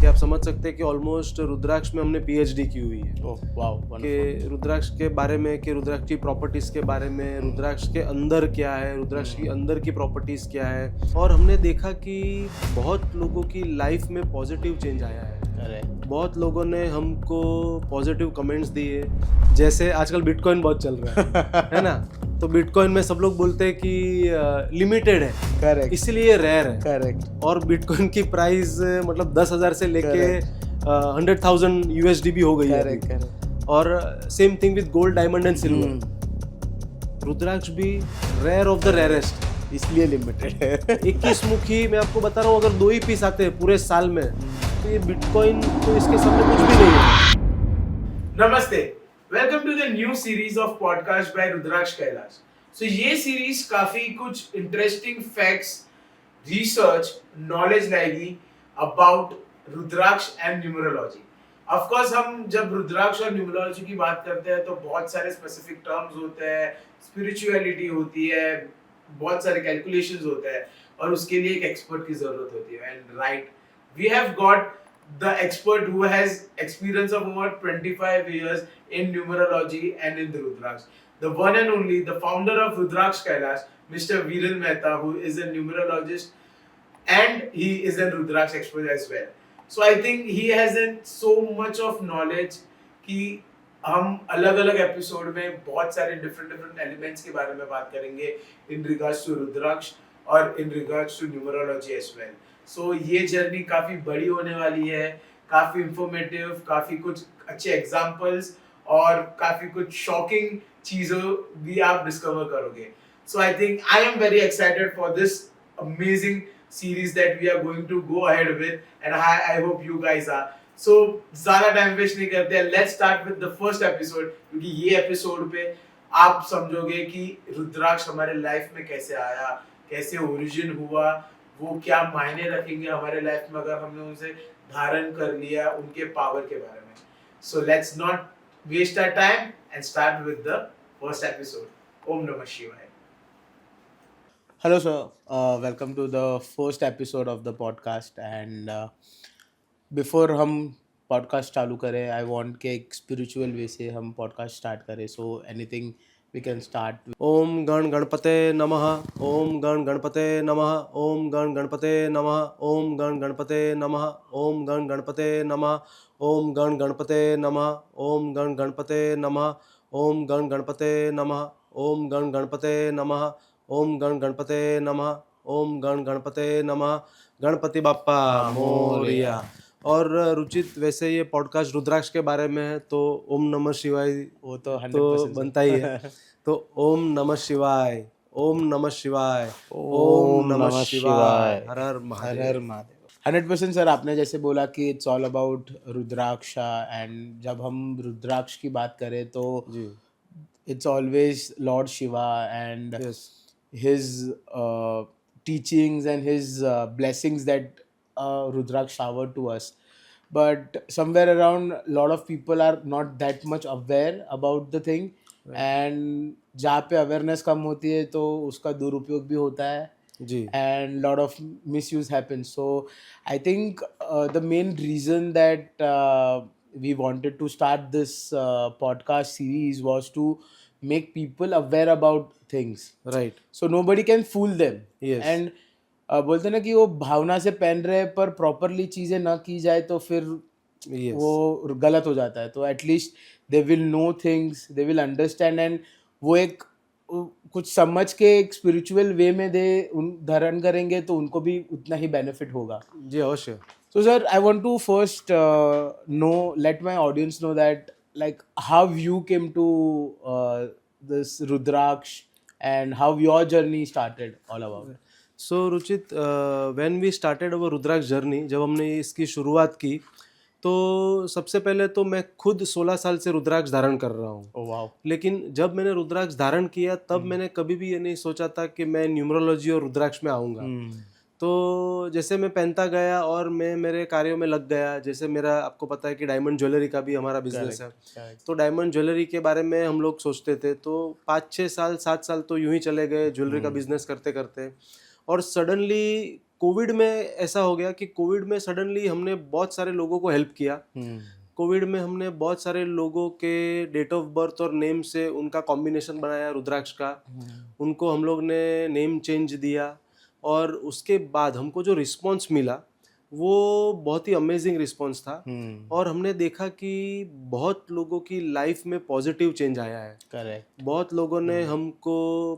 कि आप समझ सकते हैं कि ऑलमोस्ट रुद्राक्ष में हमने PhD की हुई है। वाओ, कि रुद्राक्ष के बारे में, कि रुद्राक्ष की प्रॉपर्टीज़ के बारे में, रुद्राक्ष के अंदर क्या है, रुद्राक्ष की अंदर की प्रॉपर्टीज़ क्या है। और हमने देखा कि बहुत लोगों की लाइफ में पॉजिटिव चेंज आया है। बहुत लोगों ने हमको पॉजिटिव कमेंट्स दिए, जैसे आजकल बिटकॉइन बहुत चल रहा है ना, तो बिटकॉइन में सब लोग बोलते हैं कि लिमिटेड है, करेक्ट, इसलिए रेयर है। करेक्ट, और बिटकॉइन की प्राइस मतलब 10,000 से लेके 100,000 USD भी हो गई है। करेक्ट। और same thing with gold, diamond and silver. Rudraksha भी रेयर ऑफ द रेयरेस्ट, इसलिए लिमिटेड है। 21 मुखी मैं आपको बता रहा हूँ, अगर 2 ही पीस आते हैं पूरे साल में, तो ये बिटकॉइन तो इसके सामने कुछ भी नहीं है। नमस्ते, welcome to the new series of podcast by Rudraksh Kailash. So ये सीरीज काफी कुछ इंटरेस्टिंग फैक्ट्स, रिसर्च, नॉलेज लाएगी about rudraksha and numerology. Of course हम जब रुद्राक्ष और न्यूमरोलॉजी की बात करते हैं तो बहुत सारे स्पेसिफिक टर्म्स होते हैं, स्पिरिचुअलिटी होती है, बहुत सारे कैलकुलेशंस होते हैं और उसके लिए एक एक्सपर्ट की जरूरत होती है। And right, we have got the expert who has experience of over 25 years in numerology and in the Rudraksh. The one and only, the founder of Rudraksha Kailash, Mr. Viral Mehta, who is a numerologist and he is a Rudraksh expert as well. So I think he has so much of knowledge कि हम अलग अलग episode में बहुत सारे different elements के बारे में बात करेंगे इन रिगार्ड्स टू रुद्राक्ष और in regards to numerology as well. So ये जर्नी काफ़ी बड़ी होने वाली है, काफ़ी इंफॉर्मेटिव, काफ़ी कुछ अच्छे एग्जाम्पल्स और काफ़ी कुछ शॉकिंग चीज़ों भी आप डिस्कवर करोगे। So I think I am very excited for this amazing series that we are going to go ahead with and I hope you guys are. So ज़्यादा टाइम वेस्ट नहीं करते हैं, let's start with the first episode, क्योंकि ये episode पे आप समझोगे कि रुद्राक्ष हमारे लाइफ में कैसे आया, कैसे ओरिजिन हुआ, वो क्या मायने रखेंगे हमारे लाइफ में अगर हमने उनसे धारण कर लिया, उनके पावर के बारे में। So let's not waste our time and start with the first episode. ओम नमः शिवाय। Hello sir, welcome to the first episode of the podcast and before हम podcast चालू करें, I want कि एक spiritual way से हम podcast start करें, so anything we can start with. ओम गण गणपते नमः, ओम गण गणपते नमः, ओम गण गणपते नमः, ओम गण गणपते नमः, ओम गण गणपते नमः, ओम गण गणपते नमः, ओम गण गणपते नमः, ओम गण गणपते नमः, ओम गण गणपते नमः, ओम गण गणपते नमः, ओम गण गणपते नमः। गणपति बाप्पा मोरिया। और रुचित, वैसे ये पॉडकास्ट रुद्राक्ष के बारे में है तो ओम नमः शिवाय वो तो 100% तो बनता ही है। तो ओम नमः शिवाय, ओम नमः शिवाय, ओम नमः शिवाय, हर हर महादेव। 100% सर, आपने जैसे बोला कि it's all about rudraksha and जब हम रुद्राक्ष की बात करें तो जी, it's always lord Shiva and yes, his teachings and his blessings that Rudraksh showered to us. But somewhere around, a lot of people are not that much aware about the thing. Right. And जहाँ पे awareness कम होती है तो उसका दुरुपयोग भी होता है. जी, And lot of misuse happens. So I think the main reason that we wanted to start this podcast series was to make people aware about things. Right, So nobody can fool them. Yes. And बोलते ना कि वो भावना से पहन रहे पर properly चीज़ें ना की जाए तो फिर यस, वो गलत हो जाता है. तो at least they will know things, they will understand and वो एक कुछ समझ के एक स्पिरिचुअल वे में धारण करेंगे तो उनको भी उतना ही बेनिफिट होगा. जी अवश्य। So sir, I want to first let my audience know that like how you came to this Rudraksh and how your journey started all about. So Ruchit, when we started our rudraksha journey, जब हमने इसकी शुरुआत की तो सबसे पहले तो मैं खुद 16 साल से रुद्राक्ष धारण कर रहा हूँ। Oh wow. लेकिन जब मैंने रुद्राक्ष धारण किया तब मैंने कभी भी ये नहीं सोचा था कि मैं न्यूमरोलॉजी और रुद्राक्ष में आऊँगा। तो जैसे मैं पहनता गया और मैं मेरे कार्यों में लग गया, जैसे मेरा आपको पता है कि डायमंड ज्वेलरी का भी हमारा बिजनेस है। तो डायमंड ज्वेलरी के बारे में हम लोग सोचते थे, तो 5-6 साल 7 साल तो यूं ही चले गए ज्वेलरी का बिजनेस करते करते। और सडनली कोविड में ऐसा हो गया कि कोविड में सडनली हमने बहुत सारे लोगों को हेल्प किया। कोविड में हमने बहुत सारे लोगों के डेट ऑफ बर्थ और नेम से उनका कॉम्बिनेशन बनाया रुद्राक्ष का, उनको हम लोग ने नेम चेंज दिया, और उसके बाद हमको जो रिस्पॉन्स मिला वो बहुत ही अमेजिंग रिस्पॉन्स था। और हमने देखा कि बहुत लोगों की लाइफ में पॉजिटिव चेंज आया है। करेक्ट। बहुत लोगों ने हमको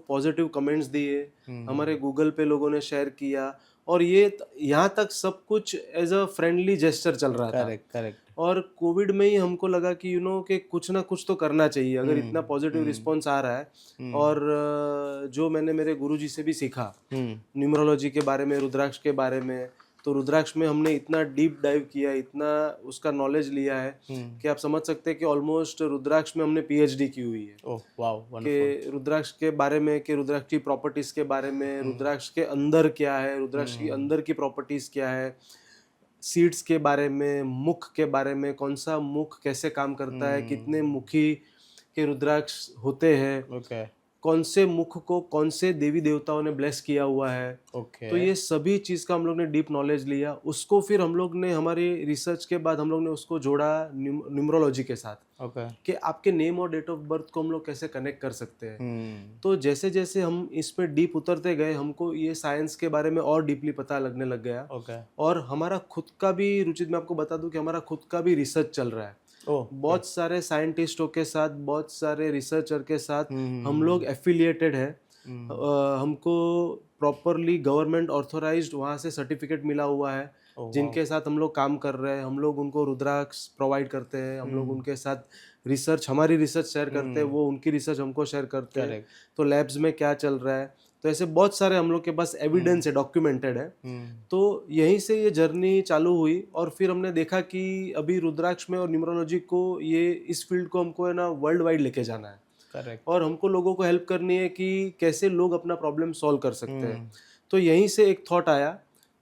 पॉजिटिव कमेंट्स दिए, हमारे गूगल पे लोगों ने शेयर किया, और ये यहाँ तक सब कुछ एज अ फ्रेंडली जेस्चर चल रहा था। Correct correct. और कोविड में ही हमको लगा कि कि कुछ ना कुछ तो करना चाहिए अगर इतना पॉजिटिव रिस्पॉन्स आ रहा है। और जो मैंने मेरे गुरुजी से भी सीखा न्यूमरोलॉजी के बारे में, रुद्राक्ष के बारे में, तो रुद्राक्ष में हमने इतना डीप डाइव किया, इतना उसका नॉलेज लिया है कि आप समझ सकते हैं कि ऑलमोस्ट रुद्राक्ष में हमने पीएचडी की हुई है। ओह वाओ, कि रुद्राक्ष के बारे में, कि रुद्राक्ष की प्रॉपर्टीज के बारे में, रुद्राक्ष के अंदर क्या है, रुद्राक्ष की अंदर की प्रॉपर्टीज क्या है, सीड्स के बारे में, मुख के बारे में, कौन सा मुख कैसे काम करता है, कितने मुखी के रुद्राक्ष होते हैं, ओके, कौन से मुख को कौन से देवी देवताओं ने ब्लेस किया हुआ है। ओके। तो ये सभी चीज़ का हम लोग ने डीप नॉलेज लिया। उसको फिर हम लोग ने हमारी रिसर्च के बाद हम लोग ने उसको जोड़ा न्यूमरोलॉजी के साथ, ओके। कि आपके नेम और डेट ऑफ बर्थ को हम लोग कैसे कनेक्ट कर सकते हैं। तो जैसे जैसे हम इस पे डीप उतरते गए, हमको ये साइंस के बारे में और डीपली पता लगने लग गया। ओके। और हमारा खुद का भी, रुचित मैं आपको बता दूं कि हमारा खुद का भी रिसर्च चल रहा है। बहुत सारे साइंटिस्टों के साथ, बहुत सारे रिसर्चर के साथ हम लोग एफिलिएटेड है। हमको प्रॉपरली गवर्नमेंट ऑथोराइज्ड वहाँ से सर्टिफिकेट मिला हुआ है, जिनके साथ हम लोग काम कर रहे हैं। हम लोग उनको रुद्राक्ष प्रोवाइड करते हैं, हम लोग उनके साथ रिसर्च, हमारी रिसर्च शेयर करते हैं, वो उनकी रिसर्च हमको शेयर करते हैं। तो लैब्स में क्या चल रहा है, तो ऐसे बहुत सारे हम लोग के पास एविडेंस है, डॉक्यूमेंटेड है। तो यहीं से ये जर्नी चालू हुई। और फिर हमने देखा कि अभी रुद्राक्ष में और न्यूमरोलॉजी को, ये इस फील्ड को हमको है ना वर्ल्ड वाइड लेके जाना है। करेक्ट। और हमको लोगों को हेल्प करनी है कि कैसे लोग अपना प्रॉब्लम सॉल्व कर सकते हैं। तो यहीं से एक थॉट आया,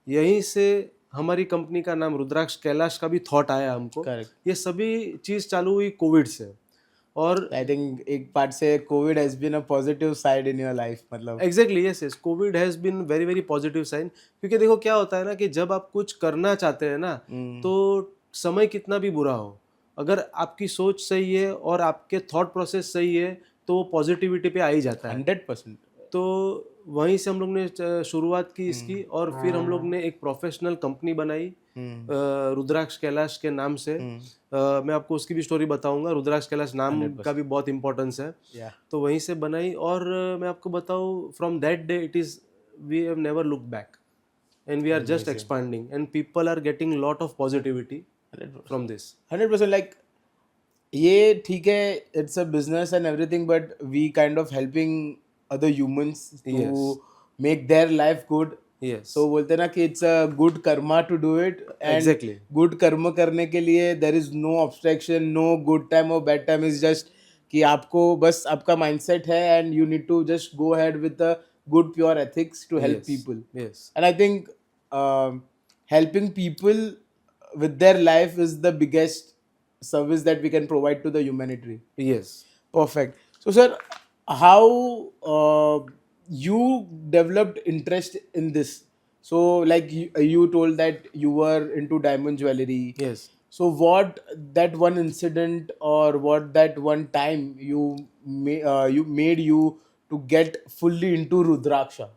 यहीं से हमारी कंपनी का नाम रुद्राक्ष कैलाश का भी थॉट आया हमको। ये सभी चीज़ चालू हुई कोविड से। और आई थिंक एक पार्ट से Covid has been a positive side in your life, मतलब exactly, yes yes, Covid has been very very positive sign. क्योंकि देखो क्या होता है ना, कि जब आप कुछ करना चाहते हैं ना, तो समय कितना भी बुरा हो, अगर आपकी सोच सही है और आपके थॉट प्रोसेस सही है, तो वो पॉजिटिविटी पे आ ही जाता है 100%। तो वहीं से हम लोग ने शुरुआत की इसकी। और फिर हम लोग ने एक प्रोफेशनल कंपनी बनाई रुद्राक्ष कैलाश के नाम से। मैं आपको उसकी भी स्टोरी बताऊंगा, रुद्राक्ष कैलाश नाम 100%। का भी बहुत इंपॉर्टेंस है। तो वहीं से बनाई। और मैं आपको बताऊं, from that day it is, we have never look back and we are just expanding and people are getting lot of positivity from this. 100%। Like ये ठीक है, it's a business and everything, but we kind of helping other humans to make their life good. Yes. So बोलते हैं ना कि it's a good karma to do it. And exactly. good कर्म करने के लिए there is no abstraction, no good time or bad time. It's just कि आपको बस आपका mindset है and you need to just go ahead with the good pure ethics to help people. Yes. And I think helping people with their life is the biggest service that we can provide to the humanity. Yes. Perfect. So sir, how you developed interest in this? So like you told that you were into diamond jewelry. Yes. So what that one incident or what that one time you made you to get fully into Rudraksha?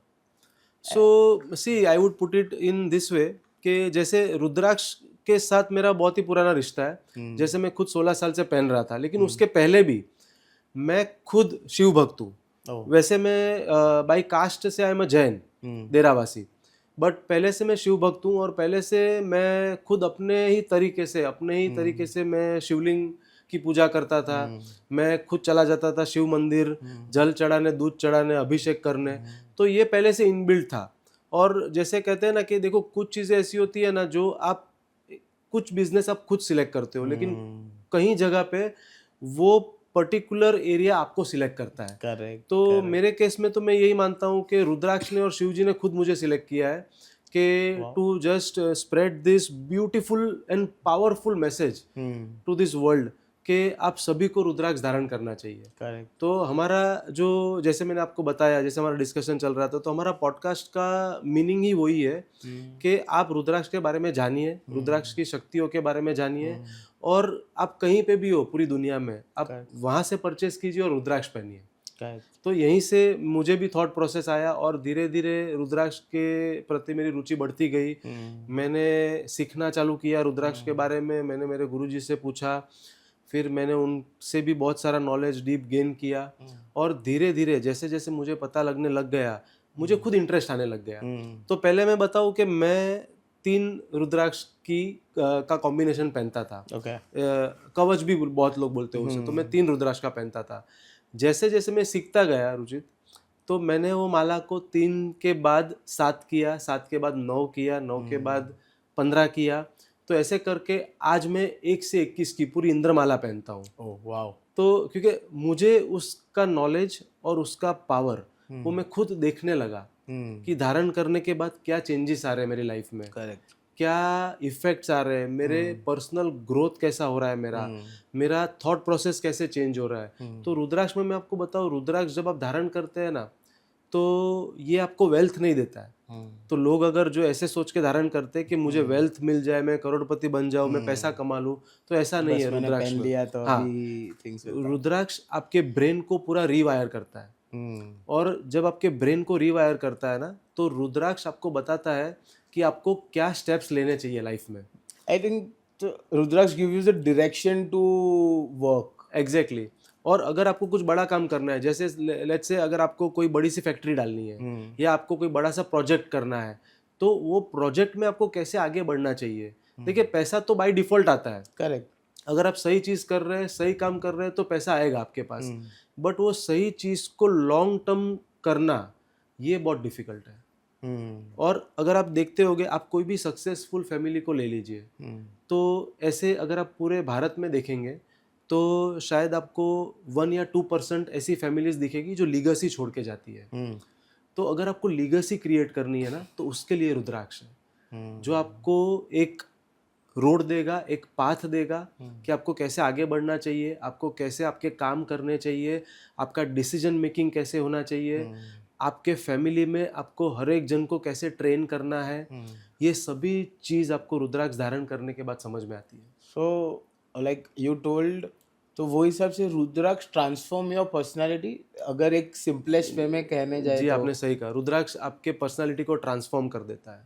So see, I would put it in this way कि जैसे रुद्राक्ष के साथ मेरा बहुत ही पुराना रिश्ता है। जैसे मैं खुद 16 साल से पहन रहा था, लेकिन उसके पहले भी मैं खुद शिव भक्त हूँ। वैसे मैं बाई कास्ट से I am a Jain Derawasi, but पहले से मैं शिव भक्त हूँ। और पहले से मैं खुद अपने ही तरीके से मैं शिवलिंग की पूजा करता था। मैं खुद चला जाता था शिव मंदिर, जल चढ़ाने, दूध चढ़ाने, अभिषेक करने। तो ये पहले से इनबिल्ट था। और जैसे कहते हैं ना कि देखो, कुछ चीज़ें ऐसी होती है ना, जो आप कुछ बिजनेस आप खुद सिलेक्ट करते हो, लेकिन कहीं जगह पे वो पर्टिकुलर एरिया आपको सिलेक्ट करता है। Correct, तो मेरे केस में तो मैं यही मानता हूँ कि रुद्राक्ष ने और शिव जी ने खुद मुझे सिलेक्ट किया है कि to just spread this beautiful and powerful message to this world, कि आप सभी को रुद्राक्ष धारण करना चाहिए। करेक्ट। तो हमारा जो, जैसे मैंने आपको बताया, जैसे हमारा डिस्कशन चल रहा था, तो हमारा पॉडकास्ट का मीनिंग ही वही है कि आप रुद्राक्ष के बारे में जानिए, रुद्राक्ष की शक्तियों के बारे में जानिए, और आप कहीं पे भी हो पूरी दुनिया में, आप वहाँ से परचेस कीजिए और रुद्राक्ष पहनिए। तो यहीं से मुझे भी थॉट प्रोसेस आया और धीरे धीरे रुद्राक्ष के प्रति मेरी रुचि बढ़ती गई। मैंने सीखना चालू किया रुद्राक्ष के बारे में, मैंने मेरे गुरुजी से पूछा, फिर मैंने उनसे भी बहुत सारा नॉलेज डीप गेन किया, और धीरे धीरे जैसे जैसे मुझे पता लगने लग गया, मुझे खुद इंटरेस्ट आने लग गया। तो पहले मैं बताऊं कि मैं 3 रुद्राक्ष की का कॉम्बिनेशन पहनता था। कवच भी बहुत लोग बोलते हैं उसे, तो मैं 3 रुद्राक्ष का पहनता था। जैसे जैसे मैं सीखता गया रुचित, तो मैंने वो माला को 3 के बाद 7 किया, 7 के बाद 9 किया, 9 के बाद 15 किया। तो ऐसे करके आज मैं 1 से 21 की पूरी इंद्रमाला पहनता हूँ। Oh wow. तो क्योंकि मुझे उसका नॉलेज और उसका पावर वो मैं खुद देखने लगा कि धारण करने के बाद क्या चेंजेस आ रहे हैं मेरी लाइफ में, करेक्ट, क्या इफेक्ट्स आ रहे हैं, मेरे पर्सनल ग्रोथ कैसा हो रहा है, मेरा थॉट प्रोसेस कैसे चेंज हो रहा है। तो रुद्राक्ष में मैं आपको बताऊं, रुद्राक्ष जब आप धारण करते हैं ना, तो ये आपको वेल्थ नहीं देता है। तो लोग अगर जो ऐसे सोच के धारण करते हैं कि मुझे वेल्थ मिल जाए, मैं करोड़पति बन जाऊं, मैं पैसा कमा लूं, तो ऐसा नहीं है रुद्राक्ष में। तो हाँ, रुद्राक्ष आपके ब्रेन को पूरा रीवायर करता है, और जब आपके ब्रेन को रीवायर करता है ना, तो रुद्राक्ष आपको बताता है कि आपको क्या स्टेप्स लेने चाहिए लाइफ में। I think rudraksha give you the direction to work. Exactly. और अगर आपको कुछ बड़ा काम करना है, जैसे लेट्स से अगर आपको कोई बड़ी सी फैक्ट्री डालनी है, या आपको कोई बड़ा सा प्रोजेक्ट करना है, तो वो प्रोजेक्ट में आपको कैसे आगे बढ़ना चाहिए। देखिए, पैसा तो बाय डिफॉल्ट आता है। करेक्ट। अगर आप सही चीज कर रहे हैं, सही काम कर रहे हैं, तो पैसा आएगा आपके पास। बट वो सही चीज को लॉन्ग टर्म करना, ये बहुत डिफिकल्ट है। और अगर आप देखते होगे, आप कोई भी सक्सेसफुल फैमिली को ले लीजिए, तो ऐसे अगर आप पूरे भारत में देखेंगे, तो शायद आपको 1 या 2% ऐसी फैमिलीज दिखेगी जो लीगेसी छोड़ के जाती है। तो अगर आपको लीगेसी क्रिएट करनी है ना, तो उसके लिए रुद्राक्ष है, जो आपको एक रोड देगा, एक पाथ देगा कि आपको कैसे आगे बढ़ना चाहिए, आपको कैसे आपके काम करने चाहिए, आपका डिसीजन मेकिंग कैसे होना चाहिए, आपके फैमिली में आपको हर एक जन को कैसे ट्रेन करना है। ये सभी चीज़ आपको रुद्राक्ष धारण करने के बाद समझ में आती है। सो लाइक यू टोल्ड, तो वो हिसाब से रुद्राक्ष ट्रांसफॉर्म योर पर्सनालिटी, अगर एक सिंपलेस्ट वे में कहने जाए। जी, तो आपने सही कहा, रुद्राक्ष आपके पर्सनालिटी को ट्रांसफॉर्म कर देता है।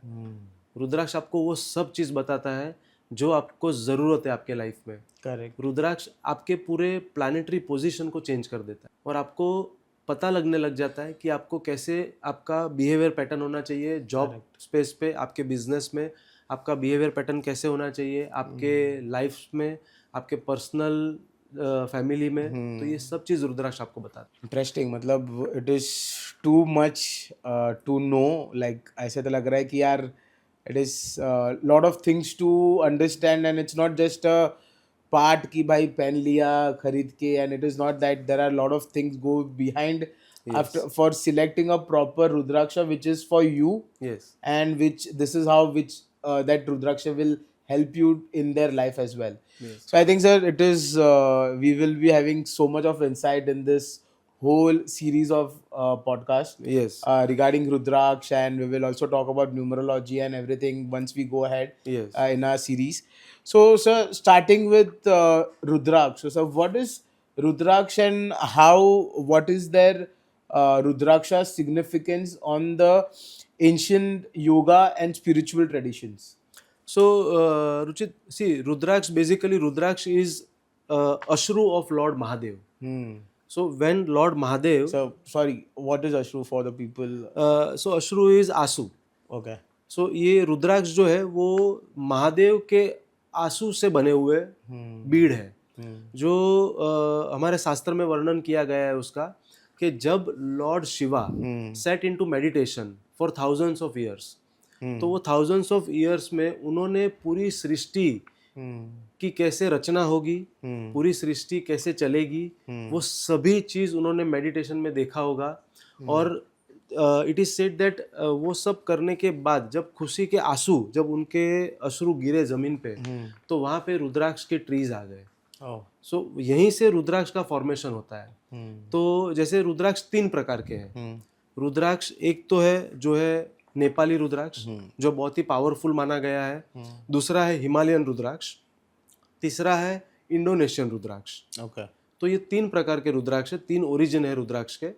रुद्राक्ष आपको वो सब चीज़ बताता है जो आपको ज़रूरत है आपके लाइफ में। करेक्ट। रुद्राक्ष आपके पूरे प्लानिटरी पोजीशन को चेंज कर देता है, और आपको पता लगने लग जाता है कि आपको कैसे आपका बिहेवियर पैटर्न होना चाहिए जॉब स्पेस पे, आपके बिजनेस में आपका बिहेवियर पैटर्न कैसे होना चाहिए, आपके लाइफ में, आपके पर्सनल फैमिली में। तो ये सब चीज़ रुद्राक्ष आपको बताता है। इंटरेस्टिंग, मतलब it is too much to know. Like ऐसे तो लग रहा है कि यार it is lot of things to understand, and it's not just a part की भाई पहन लिया खरीद के, and it is not that, there are lot of things go behind after for selecting a proper rudraksha which is for you. Yes. And which this is how which that rudraksha will help you in their life as well. Yes. So I think, sir, it is we will be having so much of insight in this whole series of podcast. Yes. Regarding rudraksha, and we will also talk about numerology and everything once we go ahead. Yes. In our series. So sir, starting with rudraksha, so what is rudraksha, and how, what is their rudraksha's significance on the ancient yoga and spiritual traditions? So Ruchit, see, Rudraksh, basically Rudraksh is Ashru of Lord Mahadev. So when Lord Mahadev, So sorry, what is ashru for the people? so Ashru is आंसू. Okay. So ये रुद्राक्ष जो है वो महादेव के आंसू से बने हुए बीड़ है, जो हमारे शास्त्र में वर्णन किया गया है उसका, कि जब Lord Shiva set into meditation for thousands of years, तो वो थाउजेंड्स ऑफ ईयर्स में उन्होंने पूरी सृष्टि की कैसे रचना होगी, पूरी सृष्टि कैसे चलेगी, वो सभी चीज उन्होंने मेडिटेशन में देखा होगा। और इट इज सेड दैट वो सब करने के बाद जब खुशी के आंसू, जब उनके अश्रु गिरे जमीन पे, तो वहां पे रुद्राक्ष के ट्रीज आ गए। ओह सो यहीं से रुद्राक्ष का फॉर्मेशन होता है। तो जैसे रुद्राक्ष 3 प्रकार के हैं। रुद्राक्ष एक तो है जो है नेपाली रुद्राक्ष, जो बहुत ही पावरफुल माना गया है। दूसरा है हिमालयन रुद्राक्ष, तीसरा है इंडोनेशियन रुद्राक्ष। ओके तो ये 3 प्रकार के रुद्राक्ष है, 3 ओरिजिन है रुद्राक्ष के।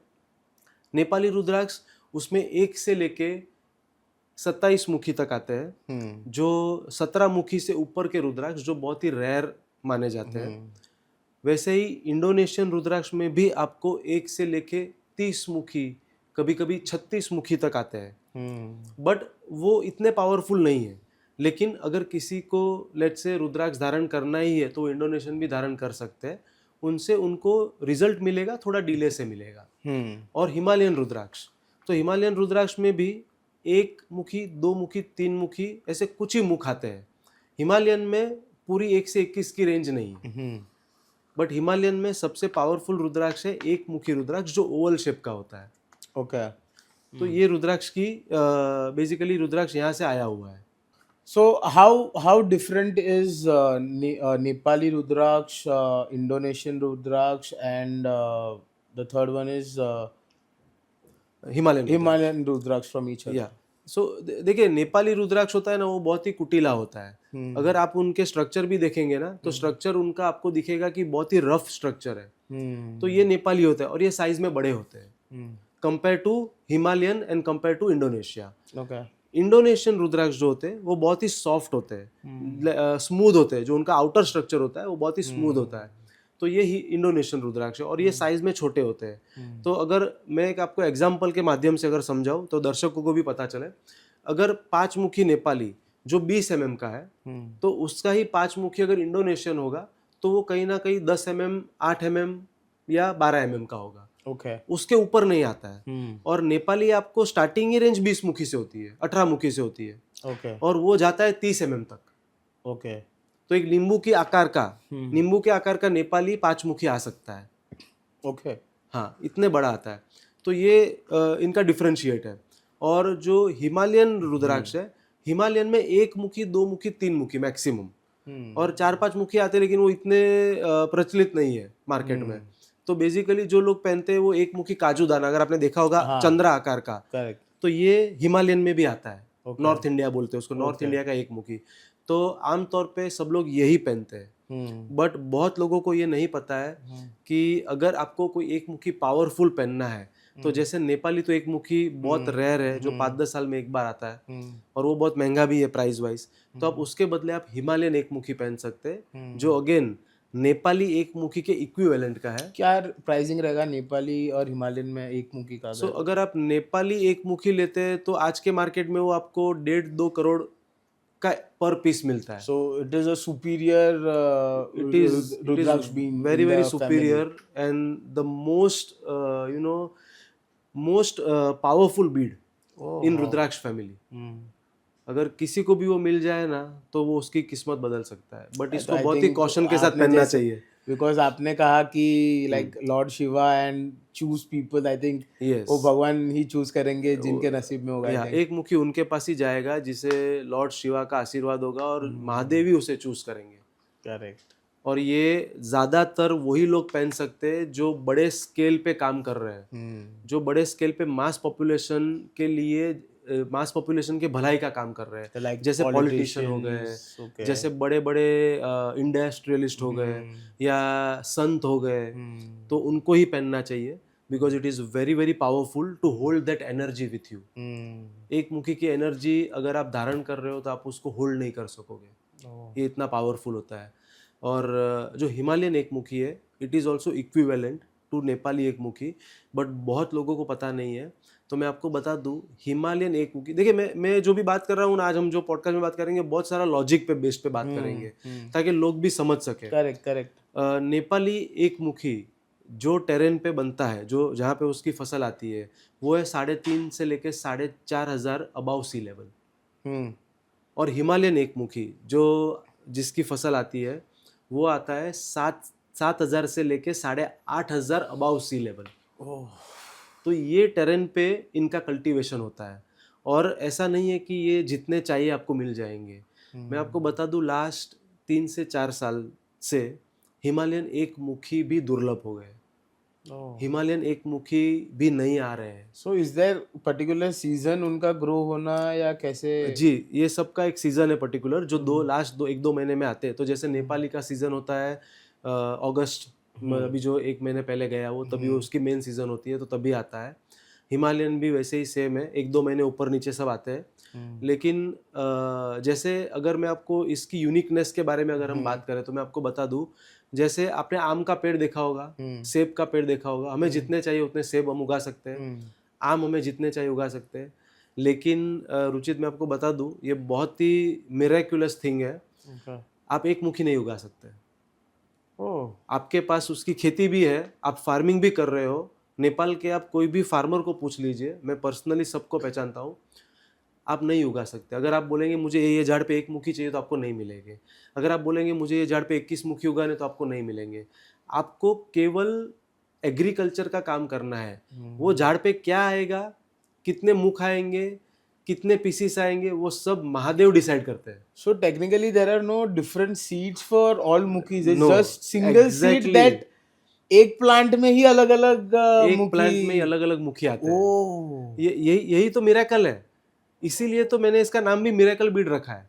नेपाली रुद्राक्ष उसमें 1 से लेके 27 मुखी तक आते हैं, जो 17 मुखी से ऊपर के रुद्राक्ष जो बहुत ही रेयर माने जाते हैं। वैसे ही इंडोनेशियन रुद्राक्ष में भी आपको 1 से लेके 30 मुखी, कभी कभी 36 मुखी तक आते हैं, बट वो इतने पावरफुल नहीं है। लेकिन अगर किसी को लेट्स से रुद्राक्ष धारण करना ही है तो इंडोनेशियन भी धारण कर सकते हैं, उनसे उनको रिजल्ट मिलेगा, थोड़ा डिले से मिलेगा। और हिमालयन रुद्राक्ष, तो हिमालयन रुद्राक्ष में भी 1 मुखी, 2 मुखी, 3 मुखी, ऐसे कुछ ही मुख आते हैं। हिमालयन में पूरी 1 से 21 की रेंज नहीं है, बट हिमालयन में सबसे पावरफुल रुद्राक्ष है 1 मुखी रुद्राक्ष जो ओवल शेप का होता है। ओके तो ये रुद्राक्ष की बेसिकली रुद्राक्ष यहाँ से आया हुआ है। So how different is Nepali Rudraksh, Indonesian Rudraksh, and the third one is Himalayan Rudraksh from each other? या सो देखिए, नेपाली रुद्राक्ष होता है ना, वो बहुत ही कुटीला होता है। अगर आप उनके स्ट्रक्चर भी देखेंगे ना, तो स्ट्रक्चर उनका आपको दिखेगा कि बहुत ही रफ स्ट्रक्चर है। तो ये नेपाली होता है और ये साइज में बड़े होते हैं compare to Himalayan and compare to Indonesia. Okay. Indonesian rudraksha जो होते हैं वो बहुत ही सॉफ्ट होते हैं, स्मूथ होते हैं। जो उनका आउटर स्ट्रक्चर होता है वो बहुत ही स्मूथ होता है। तो ये ही इंडोनेशियन रुद्राक्ष है और ये साइज में छोटे होते हैं। तो अगर मैं एक आपको एग्जांपल के माध्यम से अगर समझाऊं तो दर्शकों को भी पता चले, अगर 5 मुखी नेपाली जो 20 mm का है, तो उसका ही 5 मुखी अगर इंडोनेशियन होगा तो वो कहीं ना कहीं 10 mm, 8 mm या 12 mm का होगा। Okay. उसके ऊपर नहीं आता है। और नेपाली आपको स्टार्टिंग ही रेंज 20 मुखी से होती है, 18 मुखी से होती है। Okay. और वो जाता है 30 mm तक। Okay. तो एक नींबू के आकार का नेपाली 5 मुखी आ सकता है। Okay. हाँ, इतने बड़ा आता है। तो ये इनका डिफरेंशिएट है। और जो हिमालयन रुद्राक्ष है, हिमालयन में 1 मुखी, 2 मुखी, 3 मुखी मैक्सिमम, और 4-5 मुखी आते हैं, लेकिन वो इतने प्रचलित नहीं है मार्केट में। तो बेसिकली जो लोग पहनते हैं वो 1 मुखी काजू दाना, अगर आपने देखा होगा चंद्रा आकार का, Correct. तो ये हिमालयन में भी आता है। Okay. नॉर्थ इंडिया बोलते हैं उसको, नॉर्थ इंडिया का 1 मुखी। तो आमतौर पे सब लोग यही पहनते हैं। बट बहुत लोगों को ये नहीं पता है कि अगर आपको कोई 1 मुखी पावरफुल पहनना है, तो जैसे नेपाली तो 1 मुखी बहुत रेयर है, जो 5-10 साल में एक बार आता है, और वो बहुत महंगा भी है प्राइस वाइज। तो आप उसके बदले आप हिमालयन 1 मुखी पहन सकते हैं, जो अगेन नेपाली 1 मुखी के इक्विवेलेंट का है। क्या प्राइसिंग रहेगा नेपाली और हिमालयन में 1 मुखी का? सो अगर आप नेपाली 1 मुखी लेते हैं तो आज के मार्केट में वो आपको 1.5-2 करोड़ का पर पीस मिलता है। So it is a superior it is Rudraksh being very superior and the most powerful bead in Rudraksh family. अगर किसी को भी वो मिल जाए ना तो वो उसकी किस्मत बदल सकता है, बट इसको बहुत ही कॉशन के साथ पहनना चाहिए। बिकॉज आपने कहा कि like Lord Shiva and choose people, I think वो भगवान ही चूज करेंगे जिनके नसीब में होगा। 1 मुखी उनके पास ही जाएगा जिसे लॉर्ड शिवा का आशीर्वाद होगा, और महादेव ही उसे चूज करेंगे। करेक्ट। और ये ज्यादातर वही लोग पहन सकते हैं जो बड़े स्केल पे काम कर रहे हैं, जो बड़े स्केल पे मास पॉपुलेशन के लिए, मास पॉपुलेशन के भलाई का काम कर रहे हैं। like जैसे पॉलिटिशियन हो गए, जैसे बड़े बड़े इंडस्ट्रियलिस्ट हो गए, या संत हो गए, तो उनको ही पहनना चाहिए। Because it is very very powerful to hold that energy with you. 1 मुखी की एनर्जी अगर आप धारण कर रहे हो तो आप उसको होल्ड नहीं कर सकोगे, ये इतना पावरफुल होता है। और जो हिमालयन 1 मुखी है, it is also equivalent to Nepali 1 मुखी, बट बहुत लोगों को पता नहीं है। तो मैं आपको बता दूं, हिमालयन 1 मुखी, देखिए मैं जो भी बात कर रहा हूँ, आज हम जो पॉडकास्ट में बात करेंगे बहुत सारा लॉजिक पे बेस्ड पे बात करेंगे, ताकि लोग भी समझ सके। करेक्ट। नेपाली 1 मुखी जो टेरेन पे बनता है, जो जहाँ पे उसकी फसल आती है, वो है 3.5 से लेके 4,500 अबाव सी लेवल। और हिमालयन 1 मुखी जो जिसकी फसल आती है, वो आता है 7,000 से लेके 8,500 अबाव सी लेवल। तो ये टेरेन पे इनका कल्टीवेशन होता है, और ऐसा नहीं है कि ये जितने चाहिए आपको मिल जाएंगे। मैं आपको बता दूं, लास्ट 3 से 4 साल से हिमालयन एक मुखी भी दुर्लभ हो गए, हिमालयन एक मुखी भी नहीं आ रहे हैं। So is there particular season उनका ग्रो होना या कैसे? जी, ये सब का एक सीजन है पर्टिकुलर जो एक दो महीने में आते हैं। तो जैसे नेपाली का सीजन होता है अगस्त में, अभी जो एक महीने पहले गया वो, तभी उसकी मेन सीजन होती है, तो तभी आता है। हिमालयन भी वैसे ही सेम है, एक दो महीने ऊपर नीचे सब आते हैं। लेकिन जैसे अगर मैं आपको इसकी यूनिकनेस के बारे में अगर हम बात करें तो मैं आपको बता दूं, जैसे आपने आम का पेड़ देखा होगा, सेब का पेड़ देखा होगा, हमें जितने चाहिए उतने सेब हम उगा सकते हैं, आम हमें जितने चाहिए उगा सकते हैं। लेकिन रुचित मैं आपको बता दूं, ये बहुत ही मिरेक्युलस थिंग है। आप एक मुखी नहीं उगा सकते। आपके पास उसकी खेती भी है, आप फार्मिंग भी कर रहे हो। नेपाल के आप कोई भी फार्मर को पूछ लीजिए, मैं पर्सनली सबको पहचानता हूँ, आप नहीं उगा सकते। अगर आप बोलेंगे मुझे ये झाड़ पे एक मुखी चाहिए तो आपको नहीं मिलेंगे। अगर आप बोलेंगे मुझे ये झाड़ पे 21 मुखी उगाने तो आपको नहीं मिलेंगे। आपको केवल एग्रीकल्चर का काम करना है। वो झाड़ पे क्या आएगा, कितने मुख आएंगे, कितने पीसीस आएंगे, वो सब महादेव डिसाइड करते हैं। So technically there are no different seeds for all mukhis. It's No, just single exactly. seed that एक प्लांट में ही अलग अलग एक प्लांट में अलग अलग मुखी आते हैं। ओह, यही तो मिरेकल है। इसीलिए तो मैंने इसका नाम भी मिरेकल बीड रखा है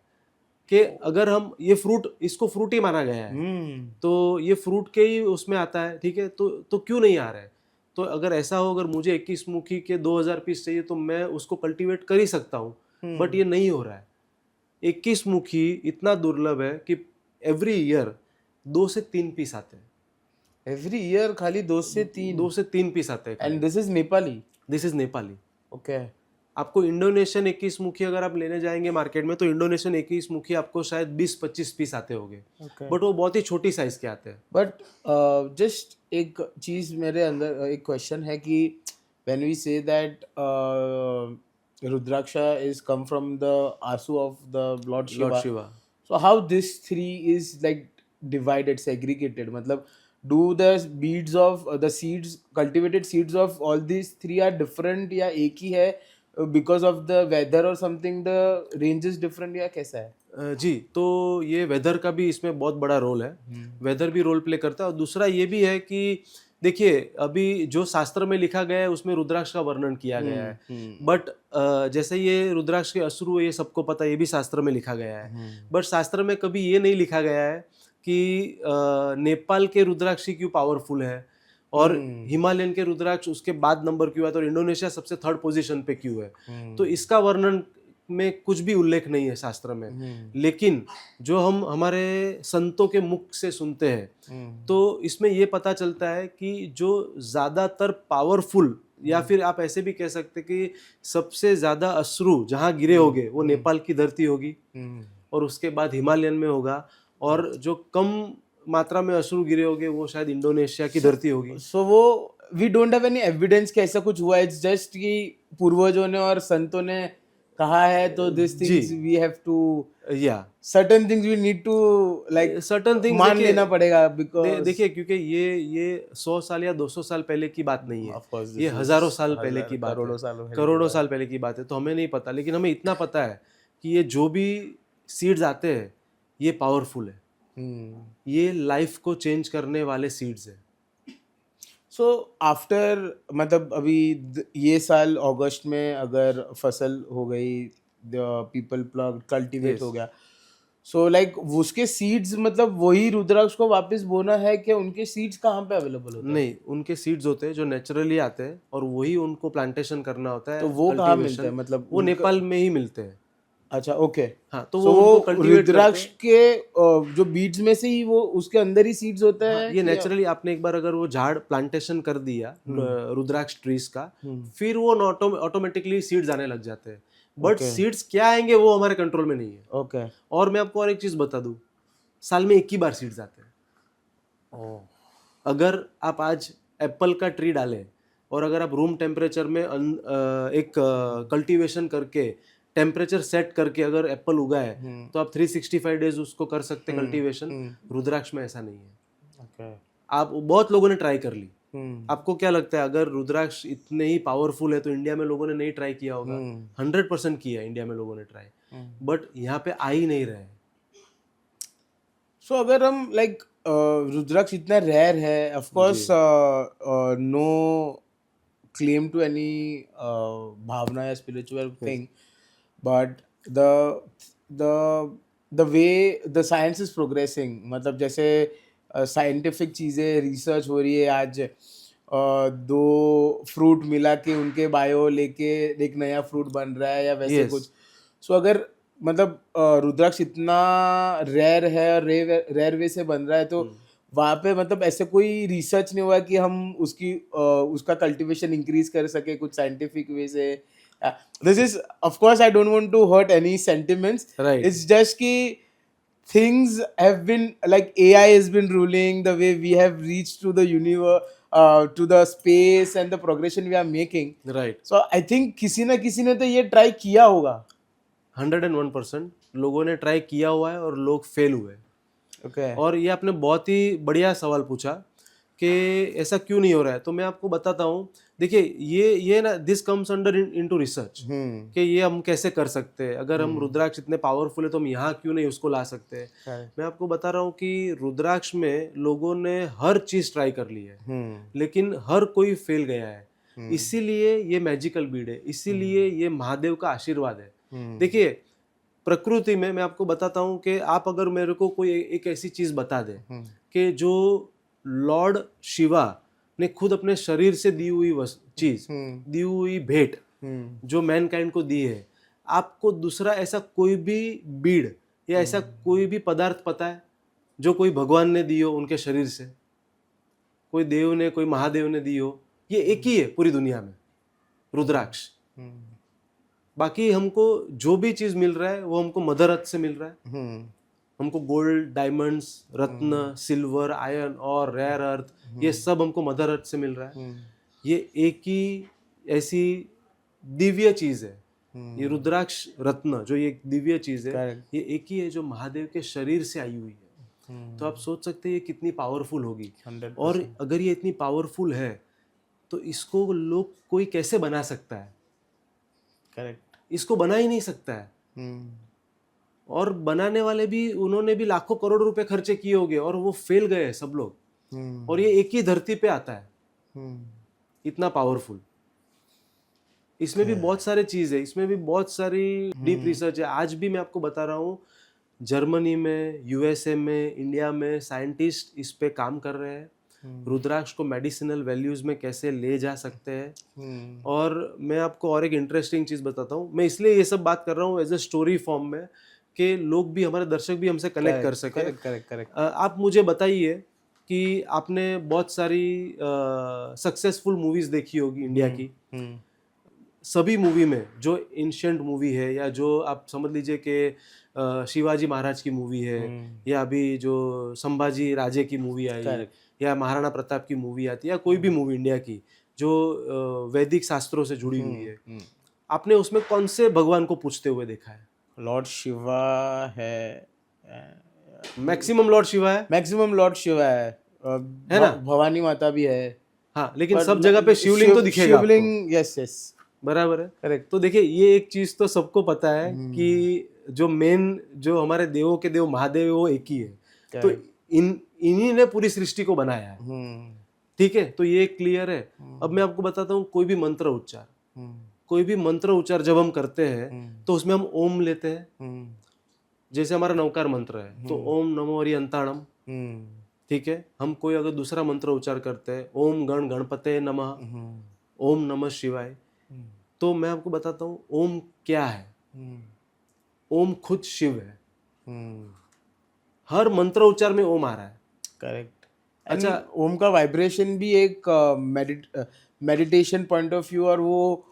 कि अगर हम ये फ्रूट, इसको फ्रूट ही माना गया है, तो ये फ्रूट के ही उसमें आता है, ठीक है, तो क्यों नहीं आ रहा है? तो अगर ऐसा हो, अगर मुझे 21 मुखी के 2000 पीस चाहिए तो मैं उसको कल्टीवेट कर ही सकता हूँ, बट ये नहीं हो रहा है। 21 मुखी इतना दुर्लभ है कि एवरी ईयर 2 से 3 पीस आते हैं। एवरी ईयर खाली 2 से 3 पीस आते हैं। And this is Nepali. This is Nepali. Okay. आपको इंडोनेशियन 21 मुखी अगर आप लेने जाएंगे मार्केट में, तो इंडोनेशियन 21 मुखी आपको शायद 20-25 पीस आते होंगे, बट वो बहुत ही छोटी साइज के आते हैं। बट जस्ट एक चीज मेरे अंदर, एक क्वेश्चन है कि when we say that rudraksha is come from the आंसू of the lord Shiva, so how this three is like divided, segregated, मतलब do the beads of the seeds, cultivated seeds of all these three are different या एक ही है because of the weather or something, the range is different या कैसा है? जी, तो ये weather का भी इसमें बहुत बड़ा रोल है। वेदर भी रोल प्ले करता है। और दूसरा ये भी है कि देखिए, अभी जो शास्त्र में लिखा गया है उसमें रुद्राक्ष का वर्णन किया गया है, बट जैसे ये रुद्राक्ष के अश्रु, ये सबको पता है, ये भी शास्त्र में लिखा गया है, बट शास्त्र में कभी ये नहीं लिखा गया है कि नेपाल के रुद्राक्ष क्यों पावरफुल है और हिमालयन के रुद्राक्ष उसके बाद नंबर क्यों है, और इंडोनेशिया सबसे थर्ड पोजीशन पे क्यों है। तो इसका वर्णन में कुछ भी उल्लेख नहीं है शास्त्र में। लेकिन जो हम हमारे संतों के मुख से सुनते हैं, तो इसमें ये पता चलता है कि जो ज्यादातर पावरफुल, या फिर आप ऐसे भी कह सकते कि सबसे ज्यादा अश्रु जहां गिरे होंगे वो नेपाल की धरती होगी, और उसके बाद हिमालयन में होगा, और जो कम मात्रा में अश्रु गिरे होंगे वो शायद इंडोनेशिया की धरती होगी। सो वो we don't have any evidence कि ऐसा कुछ हुआ है, इट्स जस्ट कि पूर्वजों ने और संतों ने कहा है, तो this things we have to, या certain things we need to like certain things मान लेना पड़ेगा, बिकॉज़ देखिए, क्योंकि ये 100 साल या 200 साल पहले की बात नहीं है, ये हजारों साल पहले की बात है, करोड़ों साल पहले की बात है। तो हमें नहीं पता, लेकिन हमें इतना पता है कि ये जो भी सीड्स आते हैं ये पावरफुल है, ये लाइफ को चेंज करने वाले सीड्स है। सो आफ्टर, मतलब अभी ये साल अगस्त में अगर फसल हो गई, पीपल प्लग कल्टीवेट हो गया, सो लाइक उसके सीड्स, मतलब वही रुद्राक्ष को वापस बोना है कि उनके सीड्स कहाँ पे अवेलेबल होते हैं? नहीं, उनके सीड्स होते हैं जो नेचुरली आते हैं, और वही उनको प्लांटेशन करना होता है। तो वो कहाँ मिलते हैं? मतलब वो नेपाल में ही मिलते हैं। अच्छा, ओके। हाँ, तो वो रुद्राक्ष के जो बीड्स में से ही वो उसके अंदर ही सीड्स होते हैं। हाँ, ये नेचुरली आपने एक बार अगर वो झाड़ प्लांटेशन कर दिया रुद्राक्ष ट्रीज का, फिर वो ऑटोमेटिकली सीड्स आने लग जाते हैं, बट सीड्स क्या आएंगे वो हमारे कंट्रोल में नहीं है। ओके। और मैं आपको और एक चीज बता दूं, साल में एक ही बार सीड्स आते हैं। अगर आप आज एप्पल का ट्री डालें और अगर आप रूम टेम्परेचर में एक कल्टीवेशन करके टेम्परेचर सेट करके अगर एप्पल उगाए, तो आप 365 डेज उसको कर सकते कल्टीवेशन। रुद्राक्ष में ऐसा नहीं है। आप बहुत लोगों ने ट्राई कर ली। आपको क्या लगता है, अगर रुद्राक्ष इतने ही पावरफुल है तो इंडिया में लोगों ने नहीं ट्राई किया होगा? 100% किया इंडिया में लोगों ने ट्राई, बट यहाँ पे आ ही नहीं रहे। सो अगर हम लाइक रुद्राक्ष इतना रेयर है, of course no claim to any bhavna या spiritual thing, but the way the science is progressing, मतलब जैसे साइंटिफिक चीज़ें रिसर्च हो रही है आज, दो फ्रूट मिला के उनके बायो लेके एक नया फ्रूट बन रहा है या वैसे Yes. कुछ. सो अगर मतलब रुद्राक्ष इतना रेयर है और रेयर वे से बन रहा है, तो वहाँ पे मतलब ऐसे कोई रिसर्च नहीं हुआ कि हम उसका कल्टीवेशन इंक्रीज कर सके कुछ साइंटिफिक वे से. This is of course I don't want to hurt any sentiments. Right. It's just कि things have been like AI has been ruling the way we have reached to the universe, to the space and the progression we are making. Right. So I think किसी ने तो ये try किया होगा. 101% लोगों ने try किया हुआ है और लोग फेल हुए. Okay. और ये आपने बहुत ही बढ़िया सवाल पूछा कि ऐसा क्यों नहीं हो रहा है. तो मैं आपको बताता हूँ. देखिए ये ना this comes under into research कि ये हम कैसे कर सकते हैं. अगर हम रुद्राक्ष इतने पावरफुल है तो हम यहाँ क्यों नहीं उसको ला सकते हैं. मैं आपको बता रहा हूँ कि रुद्राक्ष में लोगों ने हर चीज ट्राई कर ली है, लेकिन हर कोई फेल गया है. इसीलिए ये मैजिकल बीड है, इसीलिए ये महादेव का आशीर्वाद है. देखिए प्रकृति में मैं आपको बताता हूँ कि आप अगर मेरे को कोई एक ऐसी चीज बता दे कि जो लॉर्ड शिवा ने खुद अपने शरीर से दी हुई चीज, दी हुई भेंट जो मैनकाइंड को दी है, आपको दूसरा ऐसा कोई भी बीड या ऐसा कोई भी पदार्थ पता है जो कोई भगवान ने दी हो उनके शरीर से, कोई देव ने, कोई महादेव ने दी हो? ये एक ही है पूरी दुनिया में, रुद्राक्ष. बाकी हमको जो भी चीज मिल रहा है वो हमको मदर अर्थ से मिल रहा है. हमको गोल्ड, डायमंड्स, रत्न, सिल्वर, आयरन और रेयर अर्थ, ये सब हमको मदर अर्थ से मिल रहा है. ये एक ही ऐसी दिव्य चीज है. ये रुद्राक्ष रत्न जो ये दिव्य चीज है, ये एक ही है जो महादेव के शरीर से आई हुई है. तो आप सोच सकते हैं ये कितनी पावरफुल होगी. 100%. और अगर ये इतनी पावरफुल है तो इसको लोग कोई कैसे बना सकता है? करेक्ट. इसको बना ही नहीं सकता है. और बनाने वाले भी, उन्होंने भी लाखों करोड़ रुपए खर्चे किए होंगे और वो फेल गए सब लोग. और ये एक ही धरती पे आता है, इतना पावरफुल. इसमें भी बहुत सारे चीज है, इसमें भी बहुत सारी डीप रिसर्च है. आज भी मैं आपको बता रहा हूँ, जर्मनी में, यूएसए में, इंडिया में साइंटिस्ट इस पे काम कर रहे हैं. रुद्राक्ष को मेडिसिनल वैल्यूज में कैसे ले जा सकते हैं. और मैं आपको और एक इंटरेस्टिंग चीज बताता हूँ. मैं इसलिए ये सब बात कर रहा हूँ एज ए स्टोरी फॉर्म में, कि लोग भी, हमारे दर्शक भी हमसे कनेक्ट कर सके. करेक्ट. आप मुझे बताइए कि आपने बहुत सारी सक्सेसफुल मूवीज देखी होगी इंडिया की. सभी मूवी में जो एंशिएंट मूवी है, या जो आप समझ लीजिए कि शिवाजी महाराज की मूवी है, या अभी जो संभाजी राजे की मूवी आई, या महाराणा प्रताप की मूवी आती है, या कोई भी मूवी इंडिया की जो वैदिक शास्त्रों से जुड़ी हुई है, आपने उसमें कौन से भगवान को पूछते हुए देखा है? लॉर्ड शिवा है, मैक्सिमम लॉर्ड शिवा है, मैक्सिमम लॉर्ड शिवा है ना, भवानी माता भी है. हाँ, लेकिन सब जगह पे शिवलिंग तो दिखेगा. शिवलिंग, यस, बराबर है. करेक्ट. तो देखिए ये एक चीज तो सबको पता है कि जो मेन, जो हमारे देवों के देव महादेव है, वो एक ही है. तो इन्हीं ने पूरी सृष्टि को बनाया है. ठीक है, तो ये क्लियर है. अब मैं आपको बताता हूँ, कोई भी मंत्र उच्चार जब हम करते हैं तो उसमें हम ओम लेते हैं. जैसे हमारा नवकार मंत्र है तो ओम नमो अंताणम. ठीक है, हम कोई अगर दूसरा मंत्र उच्चार करते हैं, ओम गण गणपते नमः, ओम नमः शिवाय, तो मैं आपको बताता हूँ ओम क्या है. ओम खुद शिव है. हर मंत्र उच्चार में ओम आ रहा है. करेक्ट. अच्छा, ओम का वाइब्रेशन भी एक मेडिटेशन पॉइंट ऑफ व्यू, और वो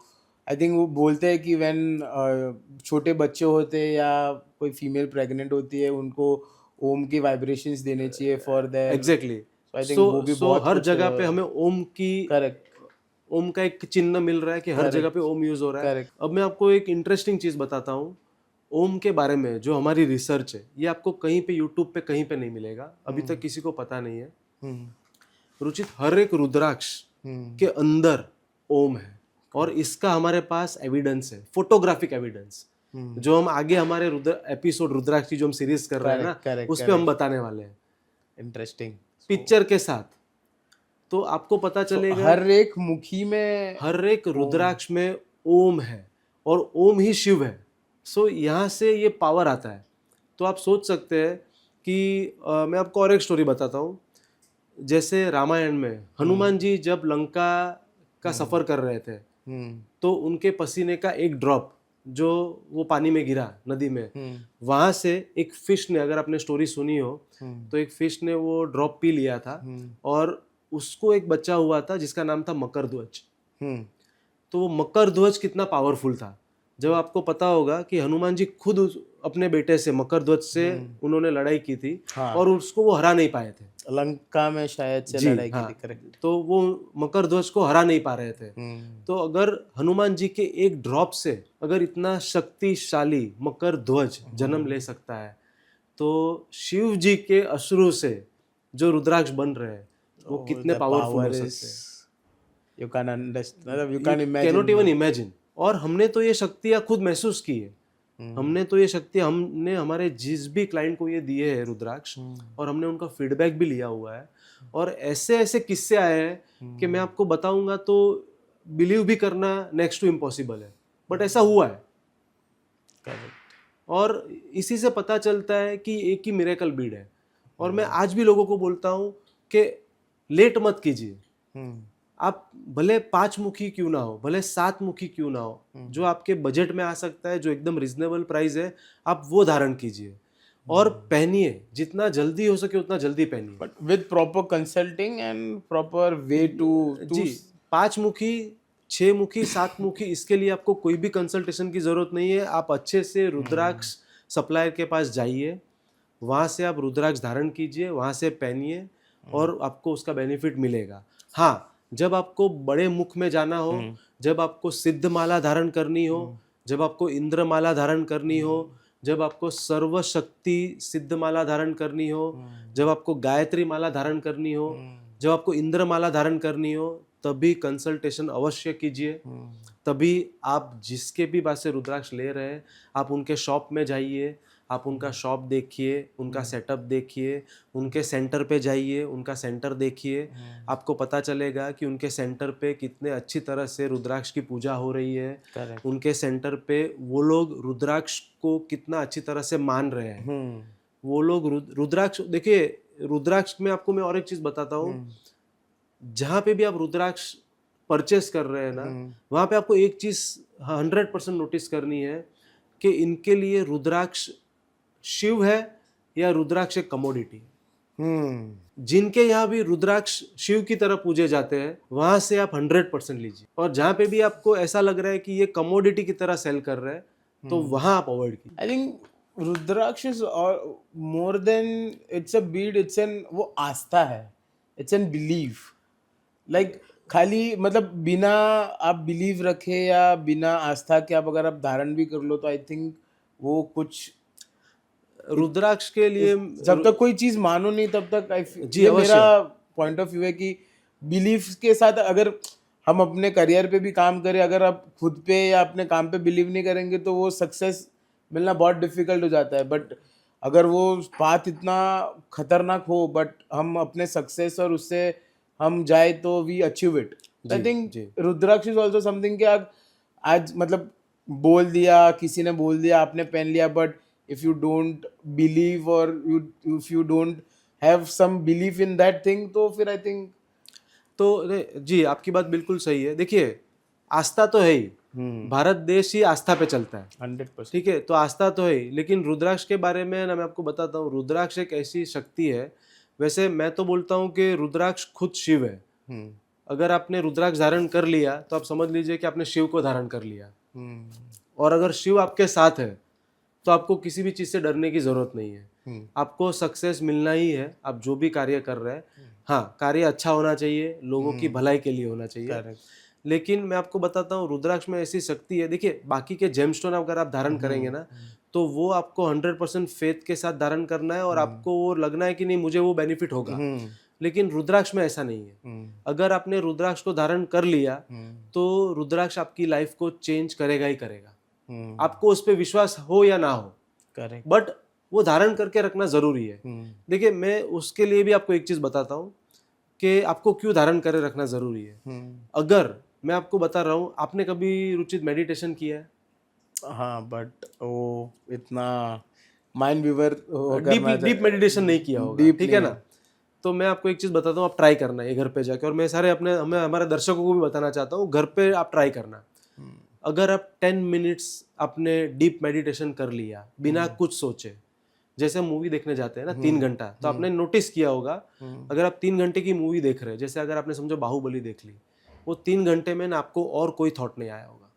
आई थिंक वो बोलते हैं कि व्हेन छोटे बच्चे होते हैं या कोई फीमेल प्रेग्नेंट होती है, उनको ओम की वाइब्रेशंस देने चाहिए for their. Exactly. I think वो भी बहुत हर जगह पे हमें ओम की, करेक्ट, ओम का एक चिन्ह मिल रहा है कि हर जगह पे ओम यूज हो रहा है. अब मैं आपको एक इंटरेस्टिंग चीज बताता हूँ ओम के बारे में. जो हमारी रिसर्च है, ये आपको कहीं पे यूट्यूब पे कहीं पे नहीं मिलेगा, अभी तक किसी को पता नहीं है. रुचित, हर एक रुद्राक्ष के अंदर ओम है, और इसका हमारे पास एविडेंस है, फोटोग्राफिक एविडेंस, जो हम आगे हमारे एपिसोड रुद्राक्ष की जो हम सीरीज कर रहे हैं ना, उस पे हम बताने वाले हैं. इंटरेस्टिंग। पिक्चर के साथ, तो आपको पता चलेगा हर एक मुखी में, हर एक रुद्राक्ष में ओम है और ओम ही शिव है। सो यहाँ से ये पावर आता है। तो आप सोच सकते हैं कि मैं आपको और एक स्टोरी बताता हूँ। जैसे रामायण में हनुमान जी जब लंका का सफ़र कर रहे थे, तो उनके पसीने का एक ड्रॉप जो वो पानी में गिरा नदी में, वहाँ से एक फिश ने, अगर आपने स्टोरी सुनी हो तो एक फिश ने वो ड्रॉप पी लिया था और उसको एक बच्चा हुआ था जिसका नाम था मकर ध्वज। तो वो मकर ध्वज कितना पावरफुल था, जब आपको पता होगा कि हनुमान जी खुद अपने बेटे से मकर ध्वज से उन्होंने लड़ाई की थी। हाँ। और उसको वो हरा नहीं पाए थे, लंका में शायद से लड़ाई की थी, करेक्ट। तो वो मकर ध्वज को हरा नहीं पा रहे थे। तो अगर हनुमान जी के एक ड्रॉप से अगर इतना शक्तिशाली मकर ध्वज जन्म ले सकता है, तो शिव जी के अश्रु से जो रुद्राक्ष बन रहे हैं वो कितने पावरफुल हो सकते हैं। You can't understand, मतलब you can't imagine. Cannot even imagine. और हमने तो ये शक्तियाँ खुद महसूस की है। हमने तो ये शक्ति, हमने हमारे जिस भी क्लाइंट को ये दिए हैं रुद्राक्ष, और हमने उनका फीडबैक भी लिया हुआ है। और ऐसे ऐसे किस्से आए हैं कि मैं आपको बताऊंगा तो बिलीव भी करना नेक्स्ट टू इम्पॉसिबल है, बट ऐसा हुआ है। और इसी से पता चलता है कि एक ही मिरेकल बीड है। और मैं आज भी लोगों को बोलता हूँ कि लेट मत कीजिए। आप भले 5 मुखी क्यों ना हो, भले 7 मुखी क्यों ना हो, जो आपके बजट में आ सकता है, जो एकदम रिजनेबल प्राइस है, आप वो धारण कीजिए और पहनिए। जितना जल्दी हो सके उतना जल्दी पहनिए, but with proper consulting and proper way to जी। 5 मुखी, 6 मुखी, 7 मुखी, इसके लिए आपको कोई भी कंसल्टेशन की जरूरत नहीं है। आप अच्छे से रुद्राक्ष सप्लायर के पास जाइए, वहाँ से आप रुद्राक्ष धारण कीजिए, वहाँ से पहनिए और आपको उसका बेनिफिट मिलेगा। हाँ, जब आपको बड़े मुख में जाना हो, जब आपको सिद्ध माला धारण करनी हो, जब आपको इंद्र माला धारण करनी हो, जब आपको सर्वशक्ति सिद्ध माला धारण करनी हो, जब आपको गायत्री माला धारण करनी हो, जब आपको इंद्र माला धारण करनी हो, तभी कंसल्टेशन अवश्य कीजिए। तभी आप जिसके भी पास से रुद्राक्ष ले रहे हैं, आप उनके शॉप में जाइए, आप उनका शॉप देखिए, उनका सेटअप देखिए, उनके सेंटर पे जाइए, उनका सेंटर देखिए। आपको पता चलेगा कि उनके सेंटर पे कितने अच्छी तरह से रुद्राक्ष की पूजा हो रही है। Correct. उनके सेंटर पे वो लोग रुद्राक्ष को कितना अच्छी तरह से मान रहे हैं। वो लोग रुद्राक्ष, देखिए रुद्राक्ष में आपको मैं और एक चीज़ बताता हूँ। जहाँ पे भी आप रुद्राक्ष परचेस कर रहे हैं ना, वहाँ पे आपको एक चीज़ 100% नोटिस करनी है कि इनके लिए रुद्राक्ष शिव है या रुद्राक्ष एक कमोडिटी। जिनके यहाँ भी रुद्राक्ष शिव की तरह पूजे जाते हैं, वहां से आप 100% लीजिए। और जहाँ पे भी आपको ऐसा लग रहा है कि ये कमोडिटी की तरह सेल कर रहे हैं, तो वहां आप अवॉइड कीजिए। I think rudraksha is more than it's a bead, it's an, वो आस्था है, इट्स एन बिलीव। लाइक खाली मतलब बिना आप बिलीव रखे या बिना आस्था के आप अगर आप धारण भी कर लो, तो आई थिंक वो कुछ रुद्राक्ष के लिए जब तक कोई चीज मानो नहीं तब तक ये मेरा पॉइंट ऑफ व्यू है कि बिलीफ के साथ अगर हम अपने करियर पे भी काम करें, अगर आप खुद पे या अपने काम पे बिलीव नहीं करेंगे तो वो सक्सेस मिलना बहुत डिफिकल्ट हो जाता है। बट अगर वो पाथ इतना खतरनाक हो बट हम अपने सक्सेस और उससे हम जाए तो we achieve it. I think rudraksha is also something कि आप आज मतलब बोल दिया, किसी ने बोल दिया, आपने पहन लिया, but if you don't believe or if you don't have some belief in that thing, तो फिर I think तो जी आपकी बात बिल्कुल सही है। देखिए आस्था तो है ही, भारत देश ही आस्था पे चलता है 100%। ठीक है, तो आस्था तो है ही। लेकिन रुद्राक्ष के बारे में ना मैं आपको बताता हूँ, रुद्राक्ष एक ऐसी शक्ति है। वैसे मैं तो बोलता हूँ कि रुद्राक्ष खुद शिव है। अगर आपने रुद्राक्ष धारण कर लिया तो आप समझ लीजिए कि आपने शिव को धारण कर लिया। और अगर शिव आपके साथ है तो आपको किसी भी चीज़ से डरने की ज़रूरत नहीं है। आपको सक्सेस मिलना ही है, आप जो भी कार्य कर रहे हैं। हाँ, कार्य अच्छा होना चाहिए, लोगों की भलाई के लिए होना चाहिए। लेकिन मैं आपको बताता हूँ रुद्राक्ष में ऐसी शक्ति है। देखिए बाकी के जेमस्टोन अगर आप धारण करेंगे ना, तो वो आपको 100% फेथ के साथ धारण करना है और आपको वो लगना है कि नहीं मुझे वो बेनिफिट होगा। लेकिन रुद्राक्ष में ऐसा नहीं है। अगर आपने रुद्राक्ष को धारण कर लिया तो रुद्राक्ष आपकी लाइफ को चेंज करेगा ही करेगा। आपको उस पर विश्वास हो या ना हो, करेक्ट, बट वो धारण करके रखना ज़रूरी है। देखिए, मैं उसके लिए भी आपको एक चीज़ बताता हूँ कि आपको क्यों धारण करे रखना ज़रूरी है। अगर मैं आपको बता रहा हूँ, आपने कभी रुचित मेडिटेशन किया है? हाँ, बट वो इतना माइंड व्यूवर डीप मेडिटेशन नहीं किया होगा, डीप ठीक है ना? तो मैं आपको एक चीज़ बताता हूँ, आप ट्राई करना ये घर पे जाके, और मैं हमारे दर्शकों को भी बताना चाहता हूँ, घर पे आप ट्राई करना। अगर आप 10 मिनट्स आपने डीप मेडिटेशन कर लिया बिना कुछ सोचे, जैसे हम मूवी देखने जाते हैं ना 3 घंटा, तो आपने नोटिस किया होगा, अगर आप 3 घंटे की मूवी देख रहे हैं, जैसे अगर आपने समझो बाहुबली देख ली, वो 3 घंटे में ना आपको और कोई थॉट नहीं आया होगा।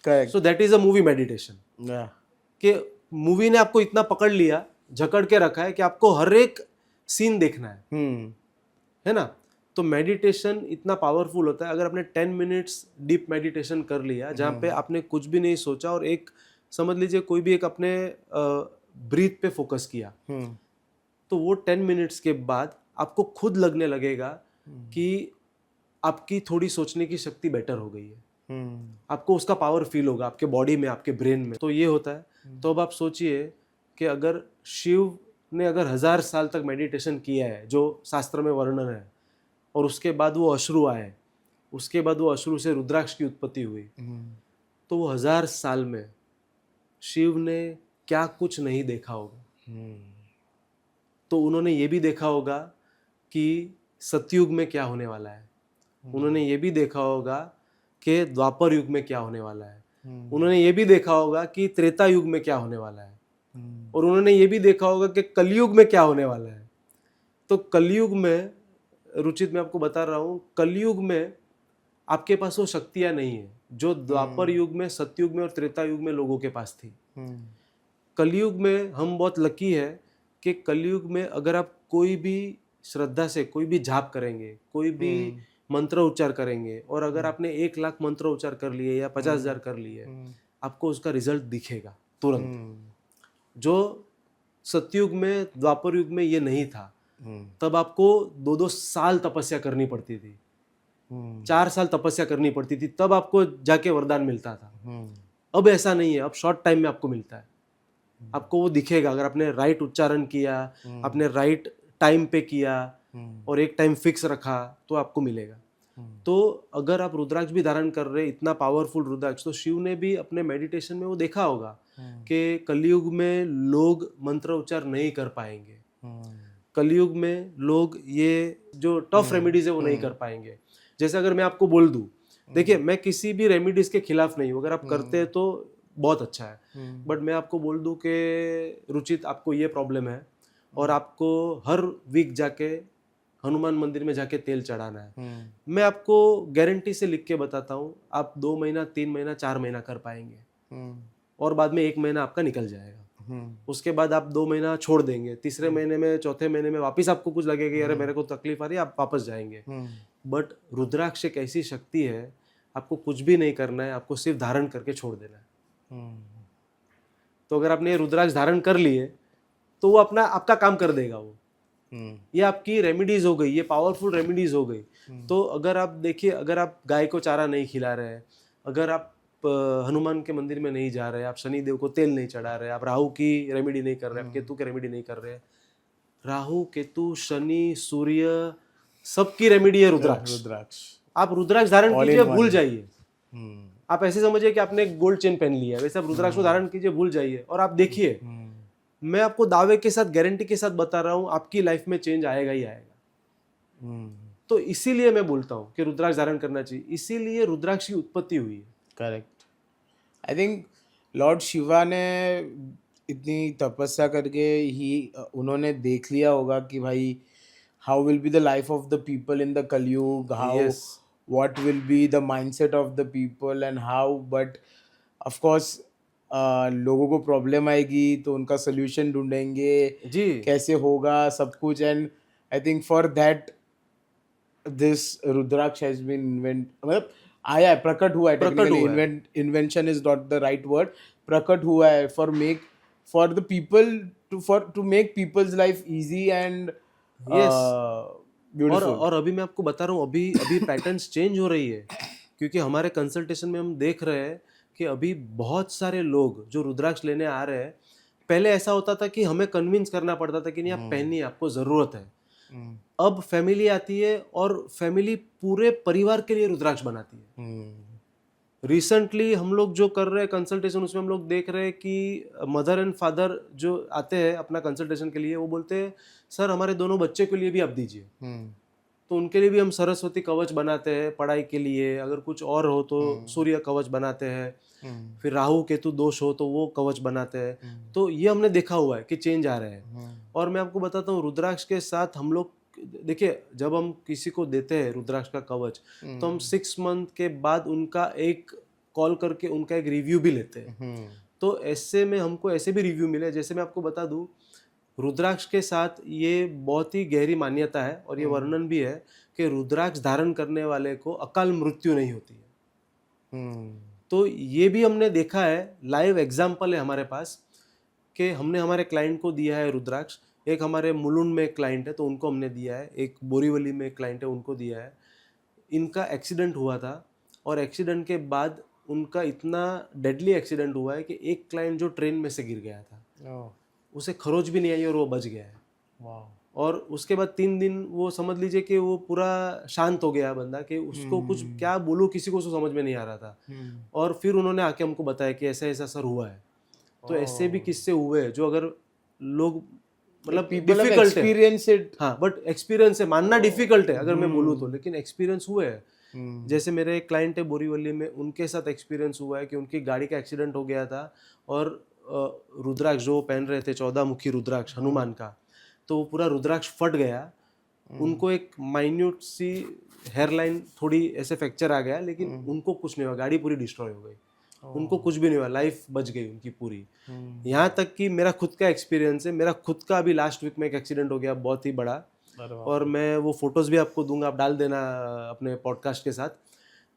Correct. So that is a movie meditation, कि मूवी ने आपको इतना पकड़ लिया, जकड़ के रखा है कि आपको हर एक सीन देखना है ना? तो मेडिटेशन इतना पावरफुल होता है। अगर आपने 10 मिनट्स डीप मेडिटेशन कर लिया, जहाँ पे आपने कुछ भी नहीं सोचा और एक समझ लीजिए कोई भी एक अपने ब्रीथ पे फोकस किया, तो वो 10 मिनट्स के बाद आपको खुद लगने लगेगा कि आपकी थोड़ी सोचने की शक्ति बेटर हो गई है। आपको उसका पावर फील होगा आपके बॉडी में, आपके ब्रेन में। तो ये होता है। तो अब आप सोचिए कि अगर शिव ने अगर 1000 साल तक मेडिटेशन किया है, जो शास्त्र में वर्णन है, और उसके बाद वो अश्रु आए, उसके बाद वो अश्रु से रुद्राक्ष की उत्पत्ति हुई, तो वो 1000 साल में शिव ने क्या कुछ नहीं देखा होगा। तो उन्होंने ये भी देखा होगा कि सतयुग में क्या होने वाला है, उन्होंने ये भी देखा होगा कि द्वापर युग में क्या होने वाला है, उन्होंने ये भी देखा होगा कि त्रेता युग में क्या होने वाला है, और उन्होंने ये भी देखा होगा कि कलयुग में क्या होने वाला है। तो कलयुग में, रुचित मैं आपको बता रहा हूँ, कलयुग में आपके पास वो शक्तियाँ नहीं है जो द्वापर युग में, सतयुग में और त्रेता युग में लोगों के पास थी। कलयुग में हम बहुत लकी है कि कलयुग में अगर आप कोई भी श्रद्धा से कोई भी जाप करेंगे, कोई भी मंत्र उच्चार करेंगे, और अगर आपने 1 लाख मंत्र उच्चार कर लिए या 50,000 कर लिए, आपको उसका रिजल्ट दिखेगा तुरंत। जो सतयुग में, द्वापर युग में ये नहीं था, तब आपको 2-2 साल तपस्या करनी पड़ती थी, 4 साल तपस्या करनी पड़ती थी, तब आपको जाके वरदान मिलता था। अब ऐसा नहीं है, अब शॉर्ट टाइम में आपको मिलता है, आपको वो दिखेगा। अगर आपने राइट उच्चारण किया, आपने राइट टाइम पे किया और एक टाइम फिक्स रखा, तो आपको मिलेगा। तो अगर आप रुद्राक्ष भी धारण कर रहे, इतना पावरफुल रुद्राक्ष, तो शिव ने भी अपने मेडिटेशन में वो देखा होगा कि कलयुग में लोग मंत्र उच्चार नहीं कर पाएंगे, कलयुग में लोग ये जो टफ रेमेडीज है वो नहीं कर पाएंगे। जैसे अगर मैं आपको बोल दूं, देखिए मैं किसी भी रेमेडीज के खिलाफ नहीं हूँ, अगर आप करते हैं तो बहुत अच्छा है, बट मैं आपको बोल दूं कि रुचित आपको ये प्रॉब्लम है और आपको हर वीक जाके हनुमान मंदिर में जाके तेल चढ़ाना है, मैं आपको गारंटी से लिख के बताता हूँ, आप 2 महीना, 3 महीना, 4 महीना कर पाएंगे, और बाद में 1 महीना आपका निकल जाएगा। उसके बाद आप 2 महीना छोड़ देंगे, तीसरे महीने में, चौथे महीने में वापस आपको कुछ लगेगा, अरे मेरे को तकलीफ आ रही है, आप वापस जाएंगे। बट रुद्राक्ष एक ऐसी शक्ति है, आपको कुछ भी नहीं करना है, आपको सिर्फ धारण करके छोड़ देना है। तो अगर आपने रुद्राक्ष धारण कर लिए, तो वो अपना आपका काम कर देगा। वो ये आपकी रेमेडीज हो गई, ये पावरफुल रेमेडीज हो गई। तो अगर आप देखिए, अगर आप गाय को चारा नहीं खिला रहे हैं, अगर आप हनुमान के मंदिर में नहीं जा रहे, आप शनि देव को तेल नहीं चढ़ा रहे, आप राहु की रेमेडी नहीं कर रहे, आप केतु की रेमेडी नहीं कर रहे, राहु, केतु, शनि, सूर्य, सबकी रेमेडी है रुद्राक्ष। आप रुद्राक्ष धारण कीजिए, भूल जाइए। आप ऐसे समझिए कि आपने एक गोल्ड चेन पहन लिया है, वैसे आप रुद्राक्ष को धारण कीजिए, भूल जाइए, और आप देखिए, मैं आपको दावे के साथ, गारंटी के साथ बता रहा हूं, आपकी लाइफ में चेंज आएगा ही आएगा। तो इसीलिए मैं बोलता हूं कि रुद्राक्ष धारण करना चाहिए, इसीलिए रुद्राक्ष की उत्पत्ति हुई है। Correct. I think Lord Shiva ने इतनी तपस्या करके ही उन्होंने देख लिया होगा कि भाई how will be the life of the people in the कलयुग, how what will be the mindset of the people and how, but of course लोगों को प्रॉब्लम आएगी तो उनका सोल्यूशन ढूंढेंगे जी, कैसे होगा सब कुछ। And I think for that this rudraksha has been मतलब आया, प्रकट हुआ है, technically invention is not the right word, प्रकट हुआ है for the people to make peoples life easy and और अभी मैं आपको बता रहा हूँ, अभी पैटर्न्स चेंज हो रही है, क्योंकि हमारे कंसल्टेशन में हम देख रहे हैं कि अभी बहुत सारे लोग जो रुद्राक्ष लेने आ रहे हैं, पहले ऐसा होता था कि हमें कन्विंस करना पड़ता था कि नहीं आप पहनिए, आपको ज़रूरत है। अब फैमिली आती है और फैमिली पूरे परिवार के लिए रुद्राक्ष बनाती है। रिसेंटली हम लोग जो कर रहे हैं कंसल्टेशन, उसमें हम लोग देख रहे हैं कि मदर एंड फादर जो आते हैं अपना कंसल्टेशन के लिए, वो बोलते हैं सर हमारे दोनों बच्चे के लिए भी आप दीजिए। तो उनके लिए भी हम सरस्वती कवच बनाते हैं पढ़ाई के लिए, अगर कुछ और हो तो सूर्य कवच बनाते हैं, फिर राहु केतु दोष हो तो वो कवच बनाते हैं। तो ये हमने देखा हुआ है कि चेंज आ रहे हैं। और मैं आपको बताता हूँ रुद्राक्ष के साथ हम लोग, देखिए जब हम किसी को देते हैं रुद्राक्ष का कवच तो हम 6 मंथ के बाद उनका एक कॉल करके उनका एक रिव्यू भी लेते हैं। तो ऐसे में हमको ऐसे भी रिव्यू मिले, जैसे मैं आपको बता दूं रुद्राक्ष के साथ ये बहुत ही गहरी मान्यता है और ये वर्णन भी है कि रुद्राक्ष धारण करने वाले को अकाल मृत्यु नहीं होती है। तो ये भी हमने देखा है, लाइव एग्जाम्पल है हमारे पास कि हमने हमारे क्लाइंट को दिया है रुद्राक्ष। एक हमारे मुलुंड में एक क्लाइंट है तो उनको हमने दिया है, एक बोरीवली में एक क्लाइंट है उनको दिया है। इनका एक्सीडेंट हुआ था और एक्सीडेंट के बाद उनका इतना डेडली एक्सीडेंट हुआ है कि एक क्लाइंट जो ट्रेन में से गिर गया था, उसे खरोच भी नहीं आई और वो बच गया है। और उसके बाद 3 दिन वो समझ लीजिए कि वो पूरा शांत हो गया बंदा, कि उसको कुछ क्या बोलूं किसी को उसको समझ में नहीं आ रहा था। और फिर उन्होंने आके हमको बताया कि ऐसा ऐसा सर हुआ है। तो ऐसे भी किस्से हुए हैं जो अगर लोग मतलब डिफिकल्ट है, हाँ बट एक्सपीरियंस है, मानना डिफिकल्ट है अगर मैं बोलूँ तो, लेकिन एक्सपीरियंस हुए है। जैसे मेरे एक क्लाइंट है बोरीवली में, उनके साथ एक्सपीरियंस हुआ है कि उनकी गाड़ी का एक्सीडेंट हो गया था और रुद्राक्ष जो पहन रहे थे 14 मुखी रुद्राक्ष हनुमान का, तो वो पूरा रुद्राक्ष फट गया। उनको एक माइन्यूट सी हेयरलाइन थोड़ी ऐसे फ्रैक्चर आ गया, लेकिन उनको कुछ नहीं हुआ, गाड़ी पूरी डिस्ट्रॉय हो गई, उनको कुछ भी नहीं हुआ, लाइफ बच गई उनकी पूरी। यहाँ तक कि मेरा खुद का एक्सपीरियंस है, मेरा खुद का अभी लास्ट वीक में एक एक्सीडेंट हो गया बहुत ही बड़ा, और मैं वो फोटोज भी आपको दूंगा, आप डाल देना अपने पॉडकास्ट के साथ।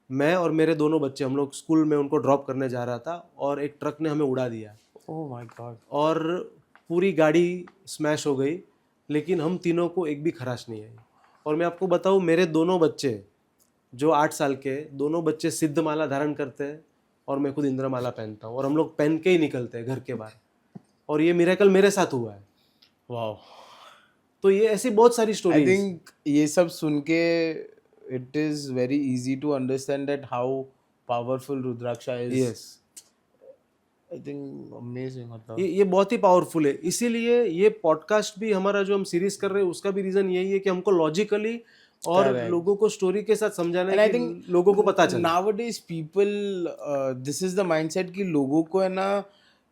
मैं और मेरे दोनों बच्चे, हम लोग स्कूल में उनको ड्रॉप करने जा रहा था और एक ट्रक ने हमें उड़ा दिया। Oh my God. और पूरी गाड़ी स्मैश हो गई, लेकिन हम तीनों को एक भी खराश नहीं आई। और मैं आपको बताऊँ, मेरे दोनों बच्चे जो 8 साल के, दोनों बच्चे सिद्ध माला धारण करते हैं और मैं खुद इंद्रमाला पहनता हूँ, और हम लोग पहन के ही निकलते हैं घर के बाहर। और ये मिरेकल मेरे साथ हुआ है। वाह। तो ये ऐसी बहुत सारी स्टोरी। आई थिंक ये सब सुन के it is very easy to understand that how powerful rudraksha is. Yes, I think amazing. मतलब ये बहुत ही पावरफुल है। इसीलिए ये पॉडकास्ट भी हमारा जो हम सीरीज कर रहे हैं उसका भी रीजन यही है कि हमको लॉजिकली और लोगों को स्टोरी के साथ समझाना है कि लोगों को पता चले। Nowadays people, this is the mindset कि लोगों को है ना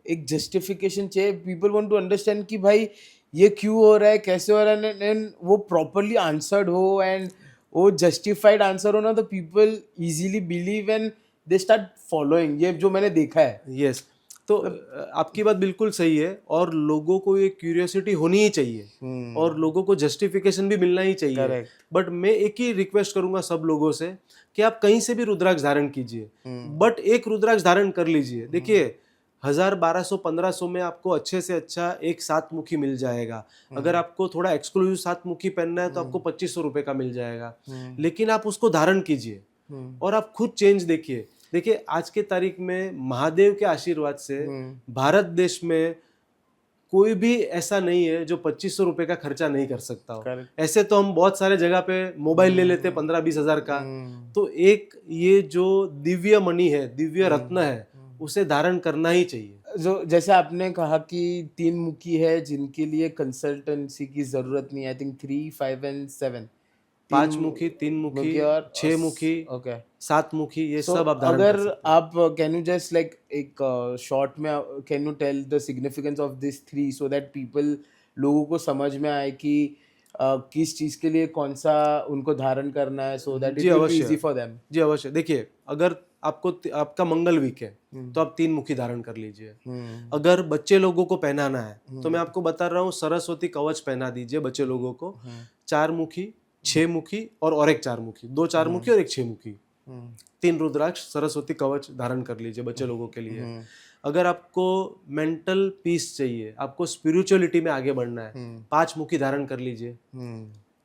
एक जस्टिफिकेशन चाहिए। पीपल वांट टू अंडरस्टैंड कि भाई ये क्यों हो रहा है, कैसे हो रहा है, एंड वो प्रॉपरली आंसर्ड हो एंड वो जस्टिफाइड आंसर हो ना, तो people easily believe and they start following. ये जो मैंने देखा है। यस, तो आपकी बात बिल्कुल सही है, और लोगों को ये क्यूरियोसिटी होनी ही चाहिए और लोगों को जस्टिफिकेशन भी मिलना ही चाहिए। बट मैं एक ही रिक्वेस्ट करूंगा सब लोगों से कि आप कहीं से भी रुद्राक्ष धारण कीजिए, बट एक रुद्राक्ष धारण कर लीजिए। देखिए 1000, 1200, 1500 में आपको अच्छे से अच्छा एक 7 मुखी मिल जाएगा। अगर आपको थोड़ा एक्सक्लूसिव 7 मुखी पहनना है तो आपको 2500 रुपए का मिल जाएगा, लेकिन आप उसको धारण कीजिए और आप खुद चेंज देखिए। देखिए आज के तारीख में महादेव के आशीर्वाद से भारत देश में कोई भी ऐसा नहीं है जो 2500 रुपए का खर्चा नहीं कर सकता हो। ऐसे तो हम बहुत सारे जगह पे मोबाइल ले लेते 15-20 हजार का। तो एक ये जो दिव्य मणि है, दिव्य रत्न है, उसे धारण करना ही चाहिए। जो जैसे आपने कहा कि 3 मुखी है जिनके लिए कंसल्टेंसी की जरूरत नहीं। आई थिंक 3, 5 and 7, 5 मुखी, 3 मुखी और 6 मुखी, ओके 7 मुखी, ये सब आप धारण अगर कर सकते आप कैन यू जस्ट लाइक एक शॉर्ट में can you tell the significance of this 3 so that people, लोगों को समझ में आए कि किस चीज के लिए कौन सा उनको धारण करना है, so that it will be easy for them. जी अवश्य। देखिए अगर आपका मंगल वीक है तो आप 3 मुखी धारण कर लीजिए। अगर बच्चे लोगों को पहनाना है तो मैं आपको बता रहा हूँ सरस्वती कवच पहना दीजिए बच्चे लोगों को। 4 मुखी, 6 मुखी और एक 4 मुखी, 2 4 मुखी और एक 6 मुखी, 3 रुद्राक्ष सरस्वती कवच धारण कर लीजिए बच्चे लोगों के लिए। अगर आपको मेंटल पीस चाहिए, आपको स्पिरिचुअलिटी में आगे बढ़ना है, 5 मुखी धारण कर लीजिए,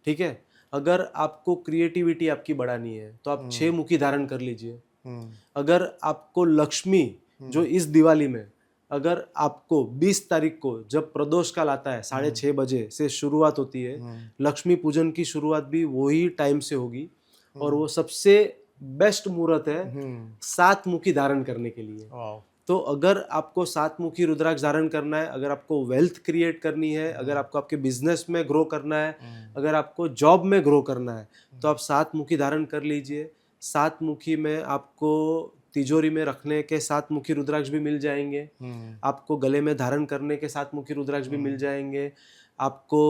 ठीक है। अगर आपको क्रिएटिविटी आपकी बढ़ानी है तो आप 6 मुखी धारण कर लीजिए। अगर आपको लक्ष्मी जो इस दिवाली में अगर आपको 20 तारीख को जब प्रदोष काल आता है 6:30 बजे से शुरुआत होती है, लक्ष्मी पूजन की शुरुआत भी वही टाइम से होगी और वो सबसे बेस्ट मुहूर्त है 7 मुखी धारण करने के लिए। तो अगर आपको 7 मुखी रुद्राक्ष धारण करना है, अगर आपको वेल्थ क्रिएट करनी है, अगर आपको आपके बिजनेस में ग्रो करना है, अगर आपको जॉब में ग्रो करना है, तो आप 7 मुखी धारण कर लीजिए। 7 मुखी में आपको तिजोरी में रखने के 7 मुखी रुद्राक्ष भी मिल जाएंगे, आपको गले में धारण करने के 7 मुखी रुद्राक्ष भी मिल जाएंगे, आपको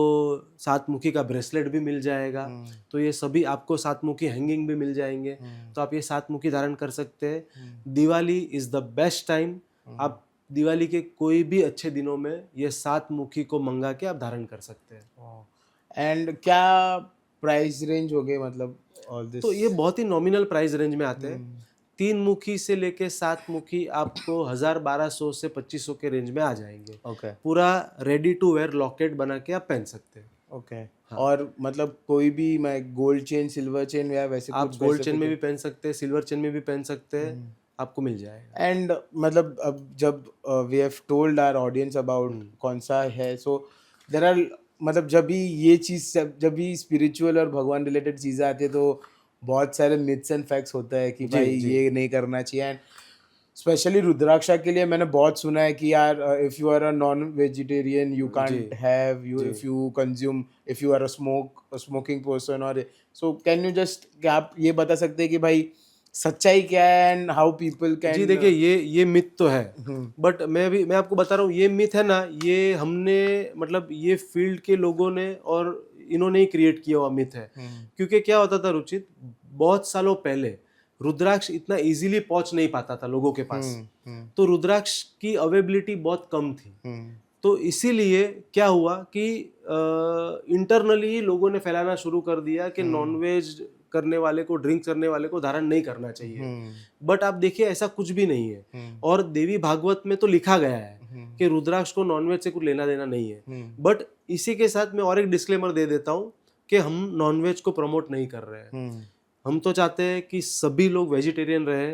7 मुखी का ब्रेसलेट भी मिल जाएगा। तो ये सभी आपको 7 मुखी हैंगिंग भी मिल जाएंगे। तो आप ये 7 मुखी धारण कर सकते हैं। Diwali is the best time. आप दिवाली के कोई भी अच्छे दिनों में ये 7 मुखी को मंगा के आप धारण कर सकते हैं। एंड क्या प्राइस रेंज हो गए मतलब ऑल दिस? तो ये बहुत ही नॉमिनल प्राइस रेंज में आते हैं। 3 मुखी से लेके 7 मुखी आपको 1200 से 2500 के रेंज में आ जाएंगे। ओके। पूरा रेडी टू वेयर लॉकेट बना के आप पहन सकते हैं। ओके। हाँ। और मतलब कोई भी मैं गोल्ड चेन, सिल्वर चेन या वैसे आप कुछ गोल्ड चेन में भी पहन सकते हैं, सिल्वर चेन में भी पहन सकते हैं, आपको मिल जाएगा। एंड मतलब अब जब we have told our audience about कौन सा है, सो देयर आर मतलब जब भी ये चीज़ जब भी स्पिरिचुअल और भगवान रिलेटेड चीज़ें आती है तो बहुत सारे मिथ्स एंड फैक्ट्स होता है कि भाई ये नहीं करना चाहिए। एंड स्पेशली रुद्राक्षा के लिए मैंने बहुत सुना है कि यार if you are a non vegetarian you can't have, you if you consume, if you are a smoking person, और सो कैन यू जस्ट क्या आप ये बता सकते हैं कि भाई सच्चाई क्या है एंड हाउ पीपल कैन? जी देखिए, ये मिथ तो है, बट मैं आपको बता रहा हूँ, ये मिथ है ना, ये हमने मतलब ये फील्ड के लोगों ने और इन्होंने ही क्रिएट किया हुआ मिथ है। क्योंकि क्या होता था रुचित, बहुत सालों पहले रुद्राक्ष इतना इजीली पहुंच नहीं पाता था लोगों के पास। तो रुद्राक्ष की अवेलेबिलिटी बहुत कम थी। तो इसीलिए क्या हुआ कि इंटरनली लोगों ने फैलाना शुरू कर दिया कि नॉनवेज करने वाले को, ड्रिंक करने वाले को धारण नहीं करना चाहिए। बट आप देखिए ऐसा कुछ भी नहीं है। और देवी भागवत में तो लिखा गया है कि रुद्राक्ष को नॉनवेज से कुछ लेना देना नहीं है। बट इसी के साथ मैं और एक डिस्क्लेमर दे देता हूँ कि हम नॉनवेज को प्रमोट नहीं कर रहे हैं। हम तो चाहते हैं कि सभी लोग वेजिटेरियन रहे,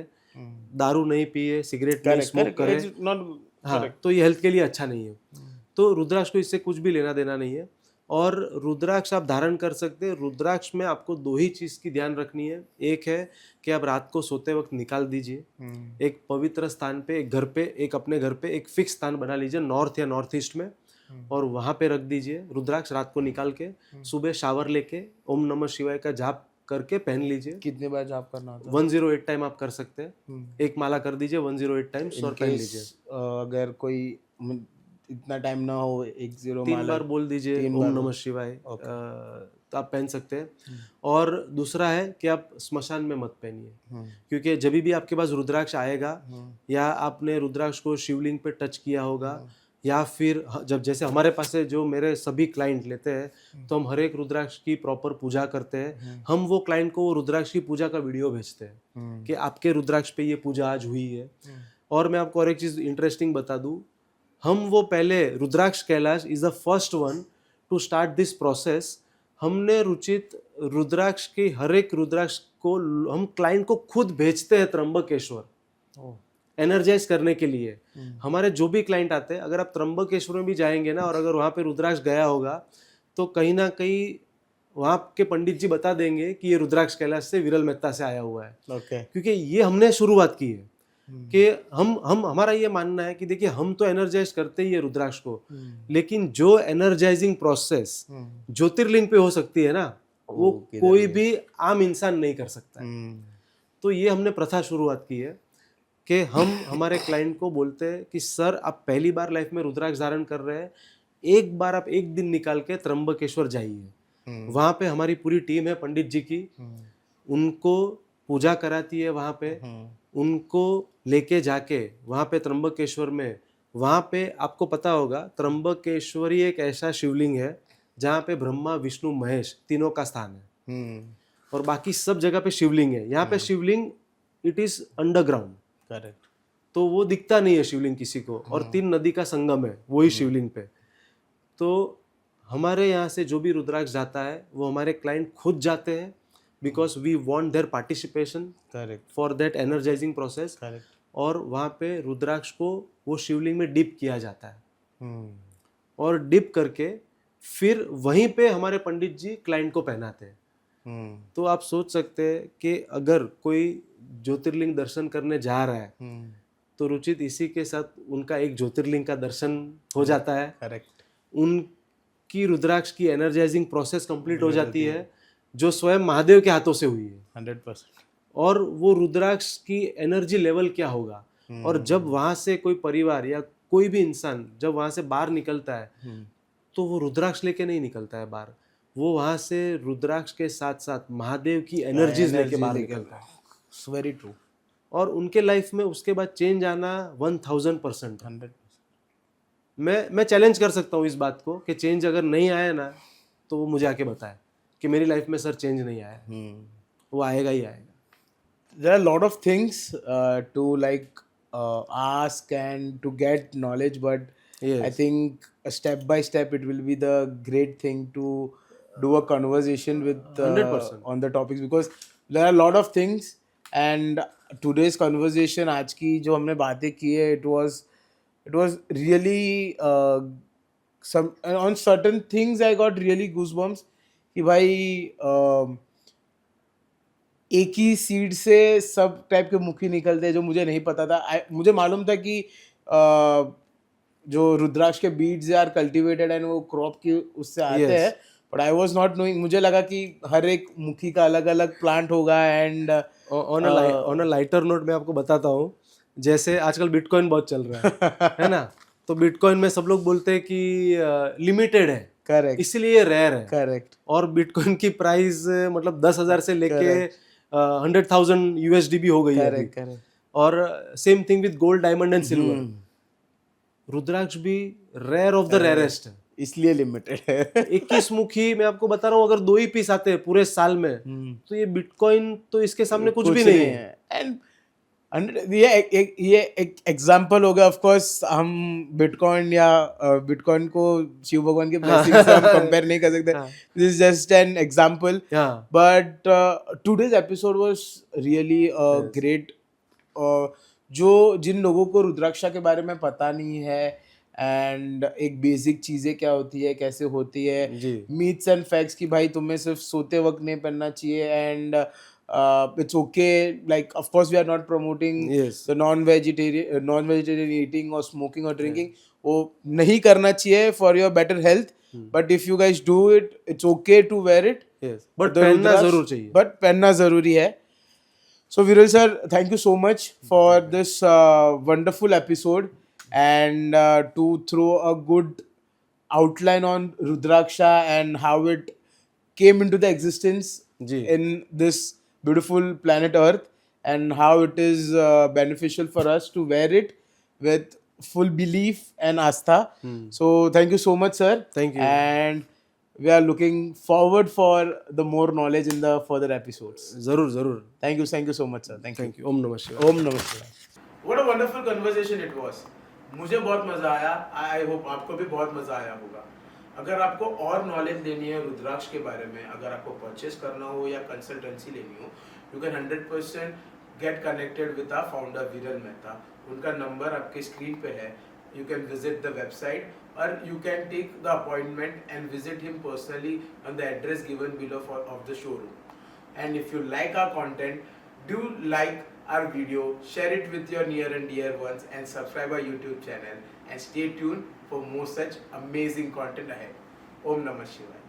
दारू नहीं पिए, सिगरेट नहीं स्मोक करे। हाँ, तो ये हेल्थ के लिए अच्छा नहीं है। तो रुद्राक्ष को इससे कुछ भी लेना देना नहीं है। और रुद्राक्ष आप धारण कर सकते हैं। रुद्राक्ष में आपको 2 ही चीज़ की ध्यान रखनी है। एक है कि आप रात को सोते वक्त निकाल दीजिए, एक पवित्र स्थान पे, एक घर पे, एक अपने घर पे एक फिक्स स्थान बना लीजिए नॉर्थ या नॉर्थ ईस्ट में, और वहाँ पे रख दीजिए रुद्राक्ष। रात को निकाल के सुबह शावर लेके ओम नमः शिवाय का जाप करके पहन लीजिए। कितने बार जाप करना होता है? 108 टाइम आप कर सकते हैं। एक माला कर दीजिए 108 टाइम्स और पहन लीजिए। अगर कोई इतना टाइम ना हो, 3 बार बोल दीजिए ओम नमः शिवाय, तो आप पहन सकते हैं। और दूसरा है कि आप स्मशान में मत पहनिए, क्योंकि जब भी आपके पास रुद्राक्ष आएगा या आपने रुद्राक्ष को शिवलिंग पे टच किया होगा, या फिर जब जैसे हमारे पास से जो मेरे सभी क्लाइंट लेते हैं, तो हम हर एक रुद्राक्ष की प्रॉपर पूजा करते हैं। हम वो क्लाइंट को वो रुद्राक्ष की पूजा का वीडियो भेजते हैं कि आपके रुद्राक्ष पे ये पूजा आज हुई है। और मैं आपको और एक चीज़ इंटरेस्टिंग बता दूं, हम वो पहले Rudraksh Kailash is the first one to start this process. हमने रुचित रुद्राक्ष की हर एक रुद्राक्ष को हम क्लाइंट को खुद भेजते हैं त्र्यंबकेश्वर एनर्जाइज करने के लिए। हमारे जो भी क्लाइंट आते हैं, अगर आप त्र्यंबकेश्वर में भी जाएंगे ना, और अगर वहाँ पे रुद्राक्ष गया होगा, तो कहीं ना कहीं वहाँ के पंडित जी बता देंगे कि ये रुद्राक्ष कैलाश से विरल मेहता से आया हुआ है। क्योंकि ये हमने शुरुआत की है कि हम हमारा ये मानना है कि देखिए, हम तो एनर्जाइज करते ही है रुद्राक्ष को, लेकिन जो एनर्जाइजिंग प्रोसेस ज्योतिर्लिंग पे हो सकती है ना, वो कोई भी आम इंसान नहीं कर सकता है। तो ये हमने प्रथा शुरुआत की है कि हम हमारे क्लाइंट को बोलते हैं कि सर, आप पहली बार लाइफ में रुद्राक्ष धारण कर रहे हैं, एक बार आप एक दिन निकाल के त्र्यंबकेश्वर जाइए। वहाँ पे हमारी पूरी टीम है पंडित जी की, उनको पूजा कराती है वहाँ पे, उनको लेके जाके वहाँ पे त्र्यंबकेश्वर में, वहाँ पे आपको पता होगा त्र्यंबकेश्वरी एक ऐसा शिवलिंग है जहाँ पे ब्रह्मा विष्णु महेश तीनों का स्थान है, और बाकी सब जगह पे शिवलिंग है। यहाँ पे शिवलिंग इट इज अंडरग्राउंड, करेक्ट, तो वो दिखता नहीं है शिवलिंग किसी को, और 3 नदी का संगम है वही शिवलिंग पे। तो हमारे यहाँ से जो भी रुद्राक्ष जाता है वो हमारे क्लाइंट खुद जाते हैं, because we want their participation for that energising process. और वहाँ पे रुद्राक्ष को वो शिवलिंग में डिप किया जाता है, हम्म, और डिप करके फिर वहीं पे हमारे पंडित जी क्लाइंट को पहनाते हैं। हम्म, तो आप सोच सकते हैं कि अगर कोई ज्योतिर्लिंग दर्शन करने जा रहा है हम्म, तो रुचित इसी के साथ उनका एक ज्योतिर्लिंग का दर्शन हो जाता है, करेक्ट, उनकी रुद्राक्ष की एनर्जाइजिंग प्रोसेस कंप्लीट हो जाती है, जो स्वयं महादेव के हाथों से हुई है। 100%, और वो रुद्राक्ष की एनर्जी लेवल क्या होगा, और जब वहाँ से कोई परिवार या कोई भी इंसान जब वहाँ से बाहर निकलता है तो वो रुद्राक्ष लेके नहीं निकलता है बाहर, वो वहाँ से रुद्राक्ष के साथ साथ महादेव की एनर्जीज लेके बाहर निकलता है। वेरी ट्रू, और उनके लाइफ में उसके बाद चेंज आना 1000% है। 100%, मैं चैलेंज कर सकता हूँ इस बात को कि चेंज अगर नहीं आया ना तो वो मुझे आके बताए कि मेरी लाइफ में सर चेंज नहीं आया, वो आएगा ही आएगा। there are a lot of things to like ask and to get knowledge, but Yes. I think step by step it will be the great thing to do a conversation with 100%. on the topics, because there are a lot of things, and today's conversation आज की जो हमने बातें की है, it was really some on certain things I got really goosebumps कि भाई एक ही सीड से सब टाइप के मुखी निकलते हैं, जो मुझे नहीं पता था। मुझे मालूम था कि जो रुद्राक्ष के बीड्स आर कल्टीवेटेड एंड वो क्रॉप की उससे आते Yes. हैं, but I was not knowing. मुझे लगा कि हर एक मुखी का अलग अलग प्लांट होगा and on a lighter note मैं आपको बताता हूँ, जैसे आजकल बिटकॉइन बहुत चल रहा है ना, तो बिटकॉइन में सब लोग बोलते हैं कि लिमिटेड है, करेक्ट, इसलिए रेयर है, करेक्ट, और बिटकॉइन की प्राइस मतलब 10,000 से लेके 100,000 USD भी हो गई है अभी। करेक्ट, करेक्ट, और same thing with gold, diamond and silver. Rudraksha भी रेयर ऑफ द रेयरेस्ट है, इसलिए लिमिटेड है। 21 मुखी मैं आपको बता रहा हूँ, अगर 2 ही पीस आते हैं पूरे साल में तो ये बिटकॉइन तो इसके सामने कुछ भी नहीं है। एंड ये एक एग्जांपल हो गया। ऑफ कोर्स हम बिटकॉइन या बिटकॉइन को शिव भगवान के ब्लेसिंग से हम कंपेयर नहीं कर सकते। This is just an example, but today's episode was really great. जो जिन लोगों को रुद्राक्षा के बारे में पता नहीं है एंड एक बेसिक चीजें क्या होती है, कैसे होती है, मीथ्स एंड फैक्ट्स कि भाई तुम्हें सिर्फ सोते वक्त नहीं पहनना चाहिए, and it's okay, like of course we are not promoting the non-vegetarian eating or smoking or drinking, वो नहीं करना चाहिए for your better health, but if you guys do it, it's okay to wear it, but पहनना जरूर चाहिए, but पहनना जरूरी है। So Viral sir, thank you so much for this wonderful episode, and to throw a good outline on Rudraksha and how it came into the existence in this beautiful planet Earth, and how it is beneficial for us to wear it with full belief and astha. So thank you so much, sir. Thank you. And we are looking forward for the more knowledge in the further episodes. जरूर जरूर। Thank you so much, sir. Thank you. ओम नमः शिवाय। Om Namah Shivay. What a wonderful conversation it was. मुझे बहुत मजा आया। I hope आपको भी बहुत मजा आया होगा। अगर आपको और नॉलेज लेनी है रुद्राक्ष के बारे में, अगर आपको परचेस करना हो या कंसल्टेंसी लेनी हो, you can 100% get connected with our founder Viral Mehta. उनका नंबर आपके स्क्रीन पे है। You can visit the website और you can take the appointment and visit him personally on the address given below of the showroom. And if you like our content, do like our video, share it with your near and dear ones, and subscribe our YouTube channel, and stay tuned for more such amazing content ahead. Om Namah Shivay.